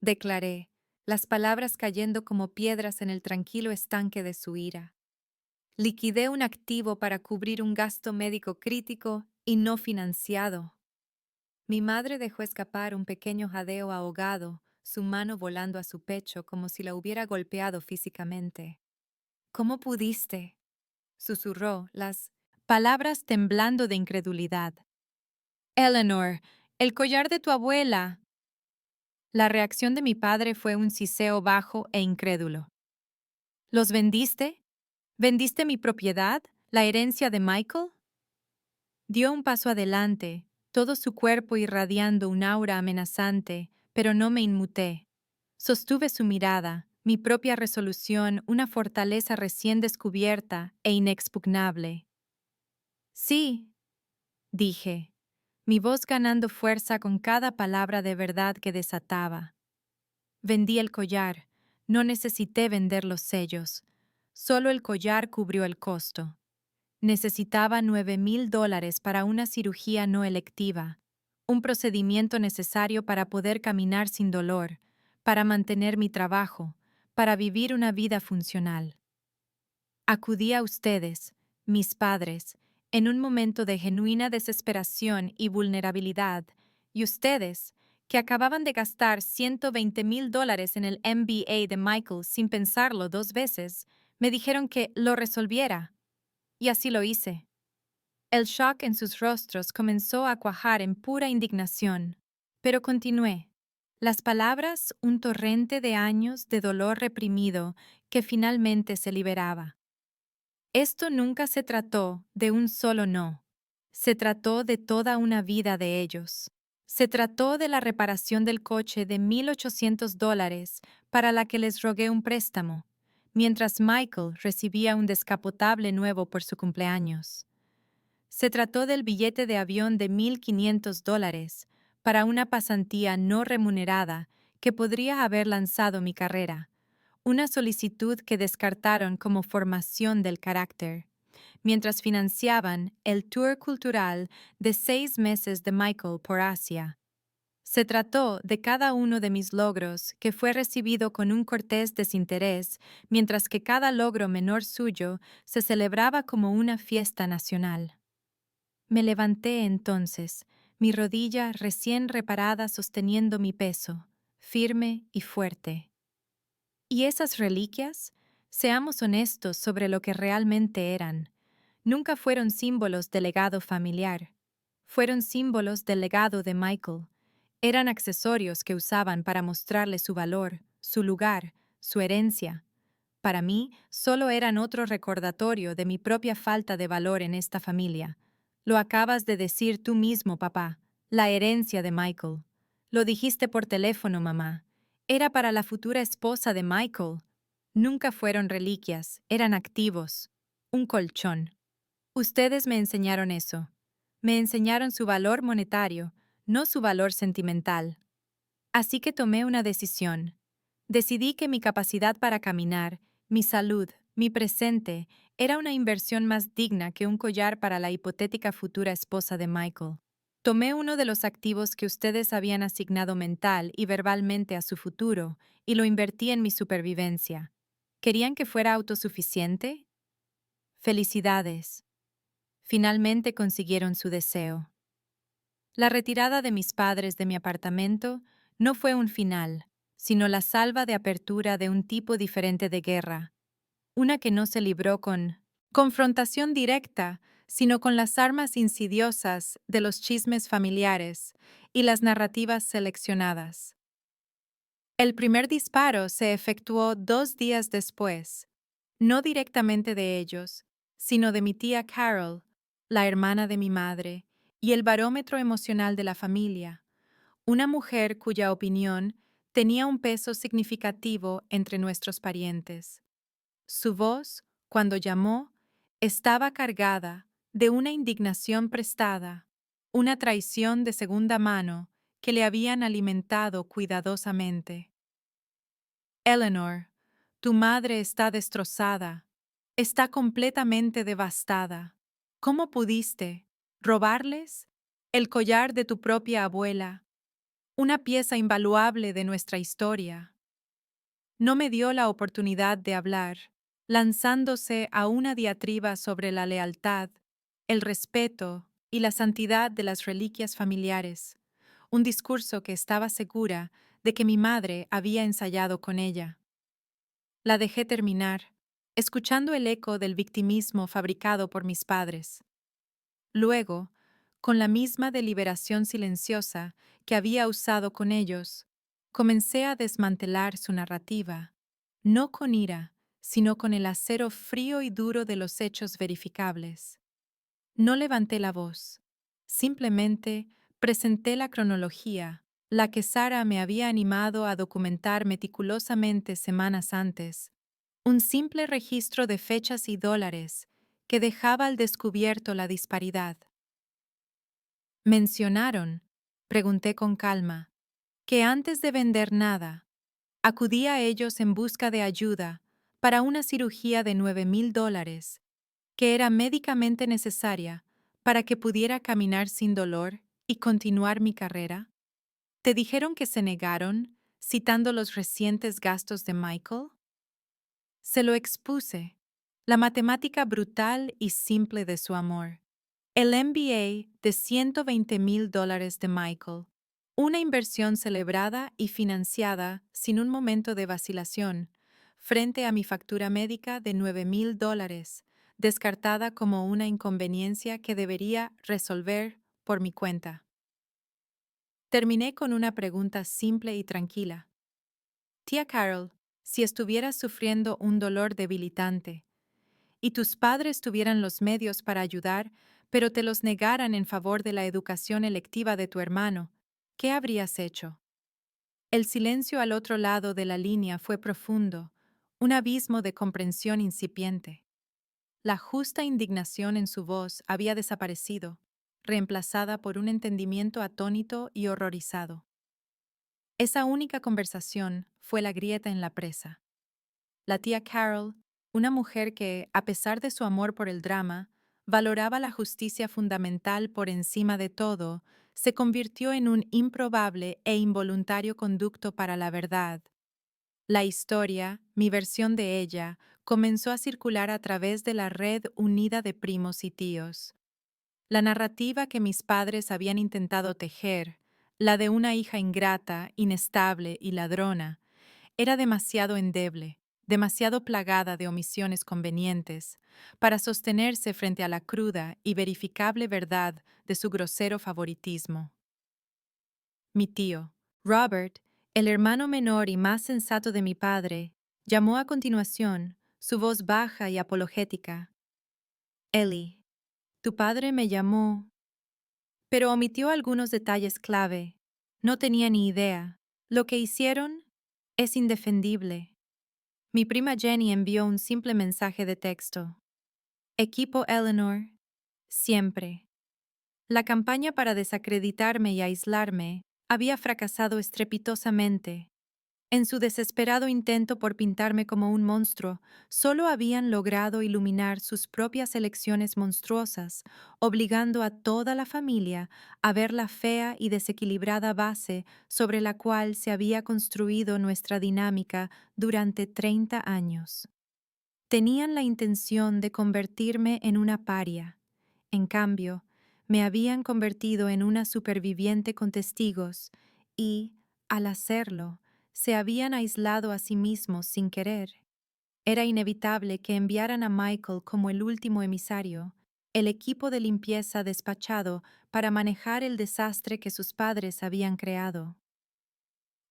declaré, las palabras cayendo como piedras en el tranquilo estanque de su ira. Liquidé un activo para cubrir un gasto médico crítico y no financiado. Mi madre dejó escapar un pequeño jadeo ahogado, su mano volando a su pecho como si la hubiera golpeado físicamente. «¿Cómo pudiste?», susurró, las palabras temblando de incredulidad. «Eleanor, el collar de tu abuela». La reacción de mi padre fue un siseo bajo e incrédulo. «¿Los vendiste? ¿Vendiste mi propiedad, la herencia de Michael?». Dio un paso adelante, todo su cuerpo irradiando un aura amenazante, pero no me inmuté. Sostuve su mirada, mi propia resolución, una fortaleza recién descubierta e inexpugnable. «Sí», dije, mi voz ganando fuerza con cada palabra de verdad que desataba. Vendí el collar, no necesité vender los sellos. Solo el collar cubrió el costo. Necesitaba $9,000 para una cirugía no electiva, un procedimiento necesario para poder caminar sin dolor, para mantener mi trabajo, para vivir una vida funcional. Acudí a ustedes, mis padres, en un momento de genuina desesperación y vulnerabilidad, y ustedes, que acababan de gastar $120,000 en el MBA de Michael sin pensarlo 2 veces, Me dijeron que lo resolviera, y así lo hice. El shock en sus rostros comenzó a cuajar en pura indignación, pero continué. Las palabras, un torrente de años de dolor reprimido que finalmente se liberaba. Esto nunca se trató de un solo no. Se trató de toda una vida de ellos. Se trató de la reparación del coche de $1,800 para la que les rogué un préstamo, mientras Michael recibía un descapotable nuevo por su cumpleaños. Se trató del billete de avión de $1,500 para una pasantía no remunerada que podría haber lanzado mi carrera, una solicitud que descartaron como formación del carácter, mientras financiaban el tour cultural de 6 meses de Michael por Asia. Se trató de cada uno de mis logros que fue recibido con un cortés desinterés, mientras que cada logro menor suyo se celebraba como una fiesta nacional. Me levanté entonces, mi rodilla recién reparada sosteniendo mi peso, firme y fuerte. ¿Y esas reliquias? Seamos honestos sobre lo que realmente eran. Nunca fueron símbolos del legado familiar. Fueron símbolos del legado de Michael. Eran accesorios que usaban para mostrarle su valor, su lugar, su herencia. Para mí, solo eran otro recordatorio de mi propia falta de valor en esta familia. Lo acabas de decir tú mismo, papá. La herencia de Michael. Lo dijiste por teléfono, mamá. Era para la futura esposa de Michael. Nunca fueron reliquias, eran activos. Un colchón. Ustedes me enseñaron eso. Me enseñaron su valor monetario, no su valor sentimental. Así que tomé una decisión. Decidí que mi capacidad para caminar, mi salud, mi presente, era una inversión más digna que un collar para la hipotética futura esposa de Michael. Tomé uno de los activos que ustedes habían asignado mental y verbalmente a su futuro y lo invertí en mi supervivencia. ¿Querían que fuera autosuficiente? Felicidades. Finalmente consiguieron su deseo. La retirada de mis padres de mi apartamento no fue un final, sino la salva de apertura de un tipo diferente de guerra, una que no se libró con confrontación directa, sino con las armas insidiosas de los chismes familiares y las narrativas seleccionadas. El primer disparo se efectuó 2 días después, no directamente de ellos, sino de mi tía Carol, la hermana de mi madre, y el barómetro emocional de la familia, una mujer cuya opinión tenía un peso significativo entre nuestros parientes. Su voz, cuando llamó, estaba cargada de una indignación prestada, una traición de segunda mano que le habían alimentado cuidadosamente. Eleanor, tu madre está destrozada, está completamente devastada. ¿Cómo pudiste robarles el collar de tu propia abuela, una pieza invaluable de nuestra historia? No me dio la oportunidad de hablar, lanzándose a una diatriba sobre la lealtad, el respeto y la santidad de las reliquias familiares, un discurso que estaba segura de que mi madre había ensayado con ella. La dejé terminar, escuchando el eco del victimismo fabricado por mis padres. Luego, con la misma deliberación silenciosa que había usado con ellos, comencé a desmantelar su narrativa, no con ira, sino con el acero frío y duro de los hechos verificables. No levanté la voz, simplemente presenté la cronología, la que Sara me había animado a documentar meticulosamente semanas antes, un simple registro de fechas y dólares que dejaba al descubierto la disparidad. Mencionaron, pregunté con calma, que antes de vender nada, acudí a ellos en busca de ayuda para una cirugía de $9,000, que era médicamente necesaria para que pudiera caminar sin dolor y continuar mi carrera. ¿Te dijeron que se negaron, citando los recientes gastos de Michael? Se lo expuse, la matemática brutal y simple de su amor. El MBA de $120,000 de Michael, una inversión celebrada y financiada sin un momento de vacilación, frente a mi factura médica de $9,000, descartada como una inconveniencia que debería resolver por mi cuenta. Terminé con una pregunta simple y tranquila. Tía Carol, si estuvieras sufriendo un dolor debilitante y tus padres tuvieran los medios para ayudar, pero te los negaran en favor de la educación electiva de tu hermano, ¿qué habrías hecho? El silencio al otro lado de la línea fue profundo, un abismo de comprensión incipiente. La justa indignación en su voz había desaparecido, reemplazada por un entendimiento atónito y horrorizado. Esa única conversación fue la grieta en la presa. La tía Carol, una mujer que, a pesar de su amor por el drama, valoraba la justicia fundamental por encima de todo, se convirtió en un improbable e involuntario conducto para la verdad. La historia, mi versión de ella, comenzó a circular a través de la red unida de primos y tíos. La narrativa que mis padres habían intentado tejer, la de una hija ingrata, inestable y ladrona, era demasiado endeble, demasiado plagada de omisiones convenientes, para sostenerse frente a la cruda y verificable verdad de su grosero favoritismo. Mi tío, Robert, el hermano menor y más sensato de mi padre, llamó a continuación, su voz baja y apologética. Ellie, tu padre me llamó, pero omitió algunos detalles clave. No tenía ni idea. Lo que hicieron es indefendible. Mi prima Jenny envió un simple mensaje de texto. Equipo Eleanor, siempre. La campaña para desacreditarme y aislarme había fracasado estrepitosamente. En su desesperado intento por pintarme como un monstruo, solo habían logrado iluminar sus propias elecciones monstruosas, obligando a toda la familia a ver la fea y desequilibrada base sobre la cual se había construido nuestra dinámica durante 30 años. Tenían la intención de convertirme en una paria. En cambio, me habían convertido en una superviviente con testigos y, al hacerlo, se habían aislado a sí mismos sin querer. Era inevitable que enviaran a Michael como el último emisario, el equipo de limpieza despachado para manejar el desastre que sus padres habían creado.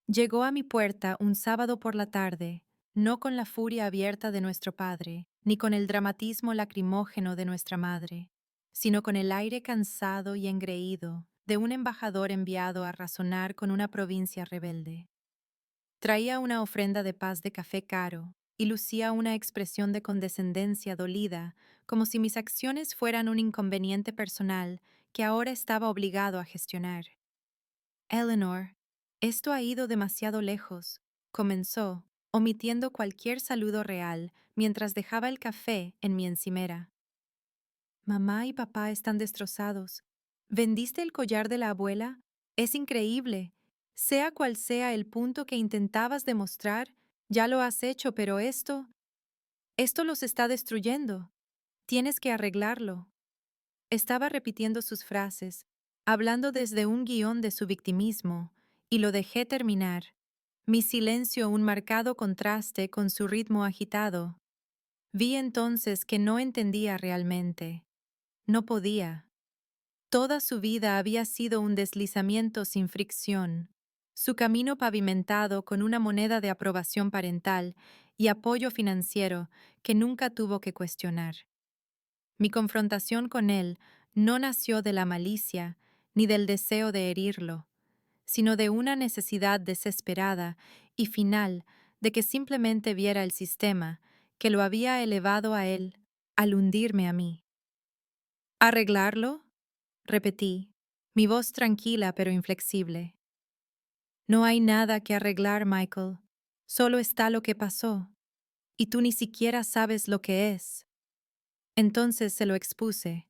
Llegó a mi puerta un sábado por la tarde, no con la furia abierta de nuestro padre, ni con el dramatismo lacrimógeno de nuestra madre, sino con el aire cansado y engreído de un embajador enviado a razonar con una provincia rebelde. Traía una ofrenda de paz de café caro y lucía una expresión de condescendencia dolida, como si mis acciones fueran un inconveniente personal que ahora estaba obligado a gestionar. Eleanor, esto ha ido demasiado lejos, comenzó, omitiendo cualquier saludo real mientras dejaba el café en mi encimera. Mamá y papá están destrozados. ¿Vendiste el collar de la abuela? Es increíble. Sea cual sea el punto que intentabas demostrar, ya lo has hecho, pero esto los está destruyendo. Tienes que arreglarlo. Estaba repitiendo sus frases, hablando desde un guión de su victimismo, y lo dejé terminar. Mi silencio un marcado contraste con su ritmo agitado. Vi entonces que no entendía realmente. No podía. Toda su vida había sido un deslizamiento sin fricción, su camino pavimentado con una moneda de aprobación parental y apoyo financiero que nunca tuvo que cuestionar. Mi confrontación con él no nació de la malicia ni del deseo de herirlo, sino de una necesidad desesperada y final de que simplemente viera el sistema que lo había elevado a él al hundirme a mí. ¿Arreglarlo? Repetí, mi voz tranquila pero inflexible. No hay nada que arreglar, Michael. Solo está lo que pasó, y tú ni siquiera sabes lo que es. Entonces se lo expuse,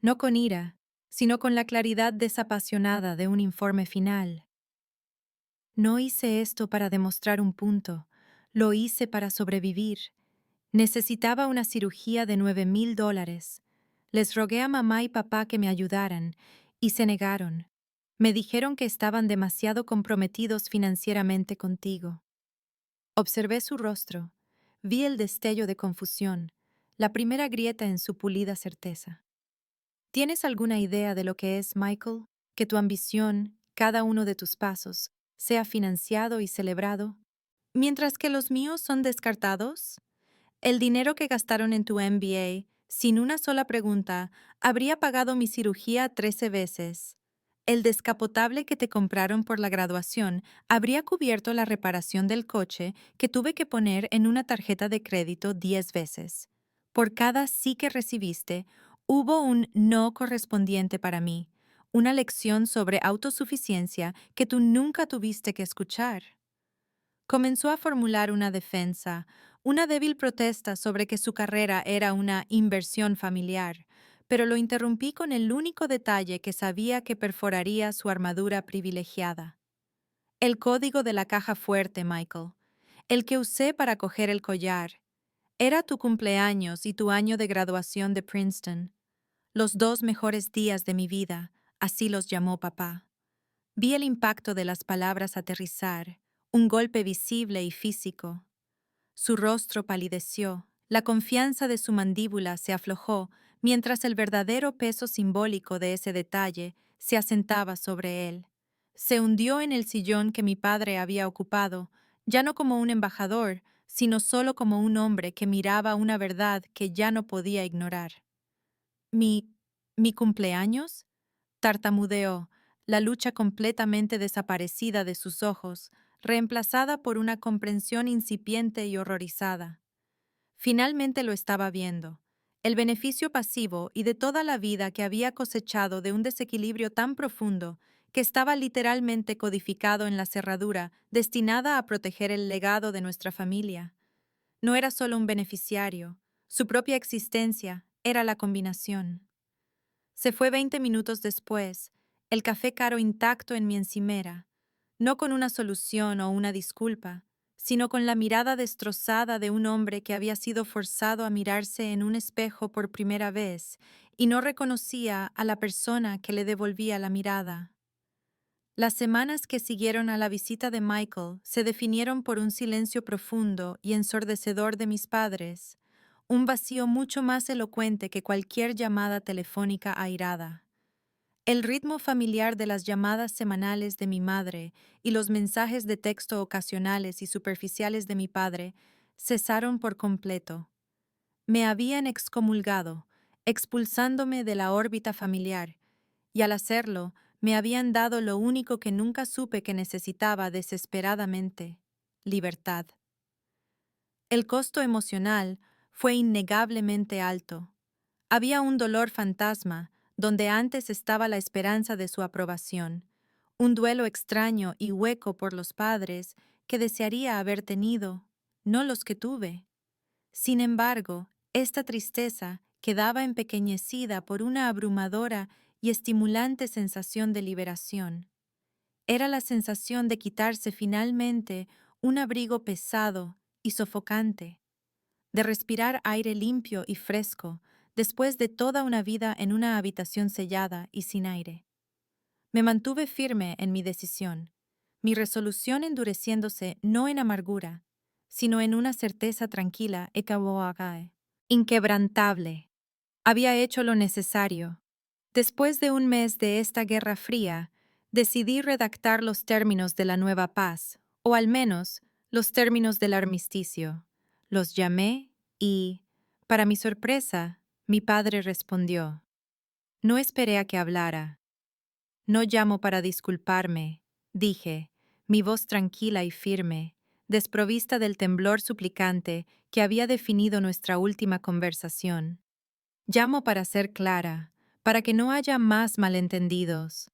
no con ira, sino con la claridad desapasionada de un informe final. No hice esto para demostrar un punto, lo hice para sobrevivir. Necesitaba una cirugía de $9,000. Les rogué a mamá y papá que me ayudaran, y se negaron. Me dijeron que estaban demasiado comprometidos financieramente contigo. Observé su rostro. Vi el destello de confusión, la primera grieta en su pulida certeza. ¿Tienes alguna idea de lo que es, Michael? Que tu ambición, cada uno de tus pasos, sea financiado y celebrado, mientras que los míos son descartados. El dinero que gastaron en tu MBA, sin una sola pregunta, habría pagado mi cirugía 13 veces. El descapotable que te compraron por la graduación habría cubierto la reparación del coche que tuve que poner en una tarjeta de crédito 10 veces. Por cada sí que recibiste, hubo un no correspondiente para mí, una lección sobre autosuficiencia que tú nunca tuviste que escuchar. Comenzó a formular una defensa, una débil protesta sobre que su carrera era una inversión familiar, pero lo interrumpí con el único detalle que sabía que perforaría su armadura privilegiada. El código de la caja fuerte, Michael, el que usé para coger el collar. Era tu cumpleaños y tu año de graduación de Princeton, los dos mejores días de mi vida, así los llamó papá. Vi el impacto de las palabras aterrizar, un golpe visible y físico. Su rostro palideció, la confianza de su mandíbula se aflojó, mientras el verdadero peso simbólico de ese detalle se asentaba sobre él. Se hundió en el sillón que mi padre había ocupado, ya no como un embajador, sino solo como un hombre que miraba una verdad que ya no podía ignorar. ¿Mi... mi cumpleaños? Tartamudeó, la lucha completamente desaparecida de sus ojos, reemplazada por una comprensión incipiente y horrorizada. Finalmente lo estaba viendo, el beneficio pasivo y de toda la vida que había cosechado de un desequilibrio tan profundo que estaba literalmente codificado en la cerradura destinada a proteger el legado de nuestra familia. No era solo un beneficiario, su propia existencia era la combinación. Se fue 20 minutos después, el café caro intacto en mi encimera, no con una solución o una disculpa, sino con la mirada destrozada de un hombre que había sido forzado a mirarse en un espejo por primera vez y no reconocía a la persona que le devolvía la mirada. Las semanas que siguieron a la visita de Michael se definieron por un silencio profundo y ensordecedor de mis padres, un vacío mucho más elocuente que cualquier llamada telefónica airada. El ritmo familiar de las llamadas semanales de mi madre y los mensajes de texto ocasionales y superficiales de mi padre cesaron por completo. Me habían excomulgado, expulsándome de la órbita familiar, y al hacerlo, me habían dado lo único que nunca supe que necesitaba desesperadamente: libertad. El costo emocional fue innegablemente alto. Había un dolor fantasma donde antes estaba la esperanza de su aprobación, un duelo extraño y hueco por los padres que desearía haber tenido, no los que tuve. Sin embargo, esta tristeza quedaba empequeñecida por una abrumadora y estimulante sensación de liberación. Era la sensación de quitarse finalmente un abrigo pesado y sofocante, de respirar aire limpio y fresco después de toda una vida en una habitación sellada y sin aire. Me mantuve firme en mi decisión, mi resolución endureciéndose no en amargura, sino en una certeza tranquila e kawoagae, inquebrantable. Había hecho lo necesario. Después de un mes de esta guerra fría, decidí redactar los términos de la nueva paz, o al menos los términos del armisticio. Los llamé y, para mi sorpresa, mi padre respondió. No esperé a que hablara. No llamo para disculparme, dije, mi voz tranquila y firme, desprovista del temblor suplicante que había definido nuestra última conversación. Llamo para ser clara, para que no haya más malentendidos.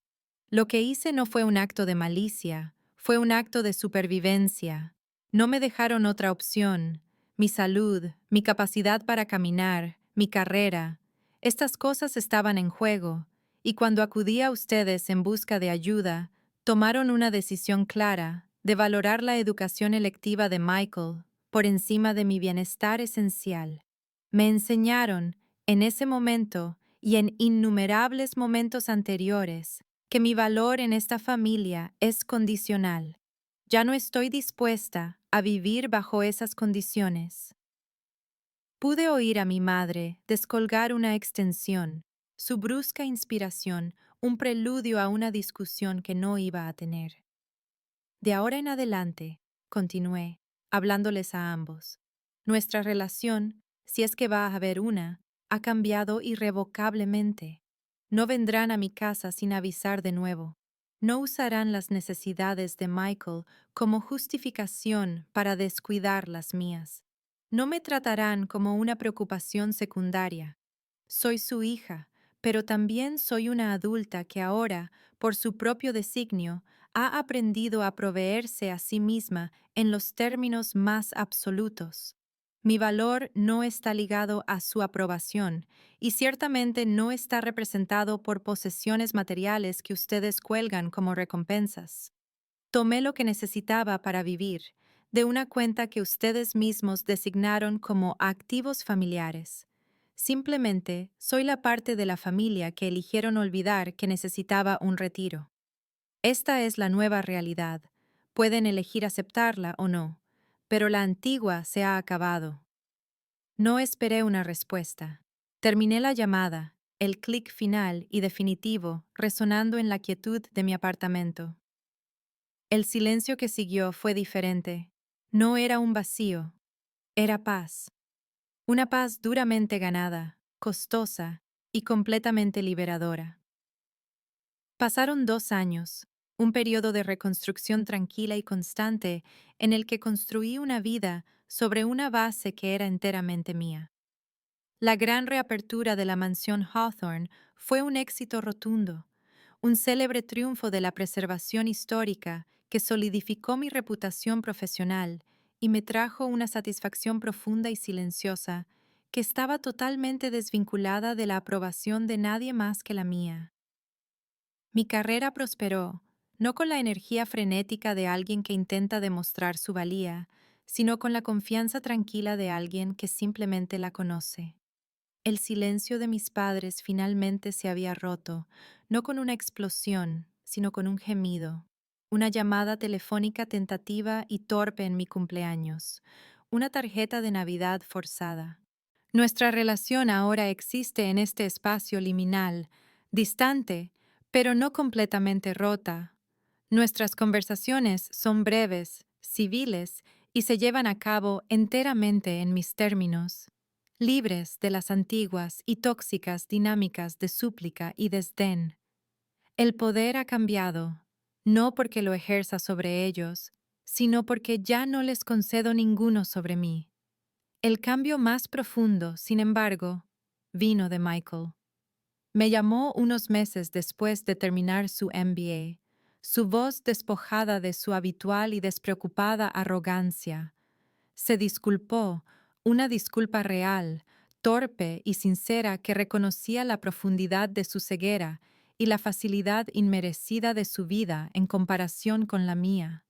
Lo que hice no fue un acto de malicia, fue un acto de supervivencia. No me dejaron otra opción. Mi salud, mi capacidad para caminar, mi carrera, estas cosas estaban en juego, y cuando acudí a ustedes en busca de ayuda, tomaron una decisión clara de valorar la educación electiva de Michael por encima de mi bienestar esencial. Me enseñaron, en ese momento y en innumerables momentos anteriores, que mi valor en esta familia es condicional. Ya no estoy dispuesta a vivir bajo esas condiciones. Pude oír a mi madre descolgar una extensión, su brusca inspiración, un preludio a una discusión que no iba a tener. De ahora en adelante, continué, hablándoles a ambos. Nuestra relación, si es que va a haber una, ha cambiado irrevocablemente. No vendrán a mi casa sin avisar de nuevo. No usarán las necesidades de Michael como justificación para descuidar las mías. No me tratarán como una preocupación secundaria. Soy su hija, pero también soy una adulta que ahora, por su propio designio, ha aprendido a proveerse a sí misma en los términos más absolutos. Mi valor no está ligado a su aprobación y ciertamente no está representado por posesiones materiales que ustedes cuelgan como recompensas. Tomé lo que necesitaba para vivir, de una cuenta que ustedes mismos designaron como activos familiares. Simplemente soy la parte de la familia que eligieron olvidar que necesitaba un retiro. Esta es la nueva realidad. Pueden elegir aceptarla o no, pero la antigua se ha acabado. No esperé una respuesta. Terminé la llamada, el clic final y definitivo resonando en la quietud de mi apartamento. El silencio que siguió fue diferente. No era un vacío, era paz. Una paz duramente ganada, costosa y completamente liberadora. Pasaron 2 años, un periodo de reconstrucción tranquila y constante en el que construí una vida sobre una base que era enteramente mía. La gran reapertura de la mansión Hawthorne fue un éxito rotundo, un célebre triunfo de la preservación histórica que solidificó mi reputación profesional y me trajo una satisfacción profunda y silenciosa que estaba totalmente desvinculada de la aprobación de nadie más que la mía. Mi carrera prosperó, no con la energía frenética de alguien que intenta demostrar su valía, sino con la confianza tranquila de alguien que simplemente la conoce. El silencio de mis padres finalmente se había roto, no con una explosión, sino con un gemido, una llamada telefónica tentativa y torpe en mi cumpleaños, una tarjeta de Navidad forzada. Nuestra relación ahora existe en este espacio liminal, distante, pero no completamente rota. Nuestras conversaciones son breves, civiles y se llevan a cabo enteramente en mis términos, libres de las antiguas y tóxicas dinámicas de súplica y desdén. El poder ha cambiado, no porque lo ejerza sobre ellos, sino porque ya no les concedo ninguno sobre mí. El cambio más profundo, sin embargo, vino de Michael. Me llamó unos meses después de terminar su MBA, su voz despojada de su habitual y despreocupada arrogancia. Se disculpó, una disculpa real, torpe y sincera que reconocía la profundidad de su ceguera y la facilidad inmerecida de su vida en comparación con la mía.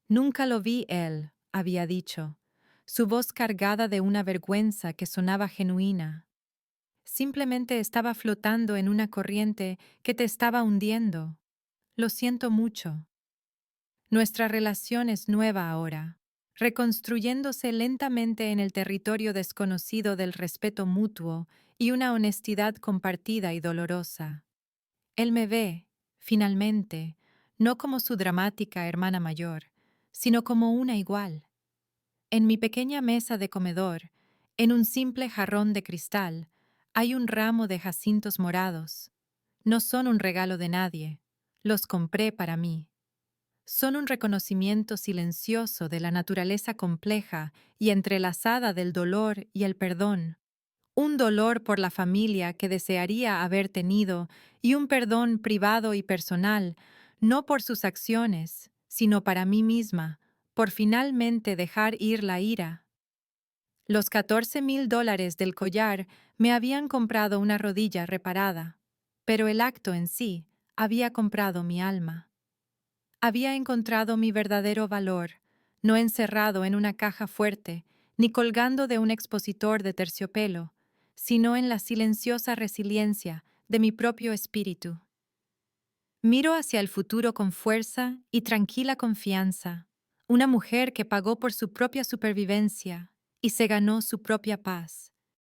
Nunca lo vi él, había dicho, su voz cargada de una vergüenza que sonaba genuina. Simplemente estaba flotando en una corriente que te estaba hundiendo. Lo siento mucho. Nuestra relación es nueva ahora, reconstruyéndose lentamente en el territorio desconocido del respeto mutuo y una honestidad compartida y dolorosa. Él me ve, finalmente, no como su dramática hermana mayor, sino como una igual. En mi pequeña mesa de comedor, en un simple jarrón de cristal, hay un ramo de jacintos morados. No son un regalo de nadie, los compré para mí. Son un reconocimiento silencioso de la naturaleza compleja y entrelazada del dolor y el perdón. Un dolor por la familia que desearía haber tenido y un perdón privado y personal, no por sus acciones, sino para mí misma, por finalmente dejar ir la ira. Los $14,000 del collar me habían comprado una rodilla reparada, pero el acto en sí había comprado mi alma. Había encontrado mi verdadero valor, no encerrado en una caja fuerte, ni colgando de un expositor de terciopelo, sino en la silenciosa resiliencia de mi propio espíritu. Miro hacia el futuro con fuerza y tranquila confianza, una mujer que pagó por su propia supervivencia y se ganó su propia paz.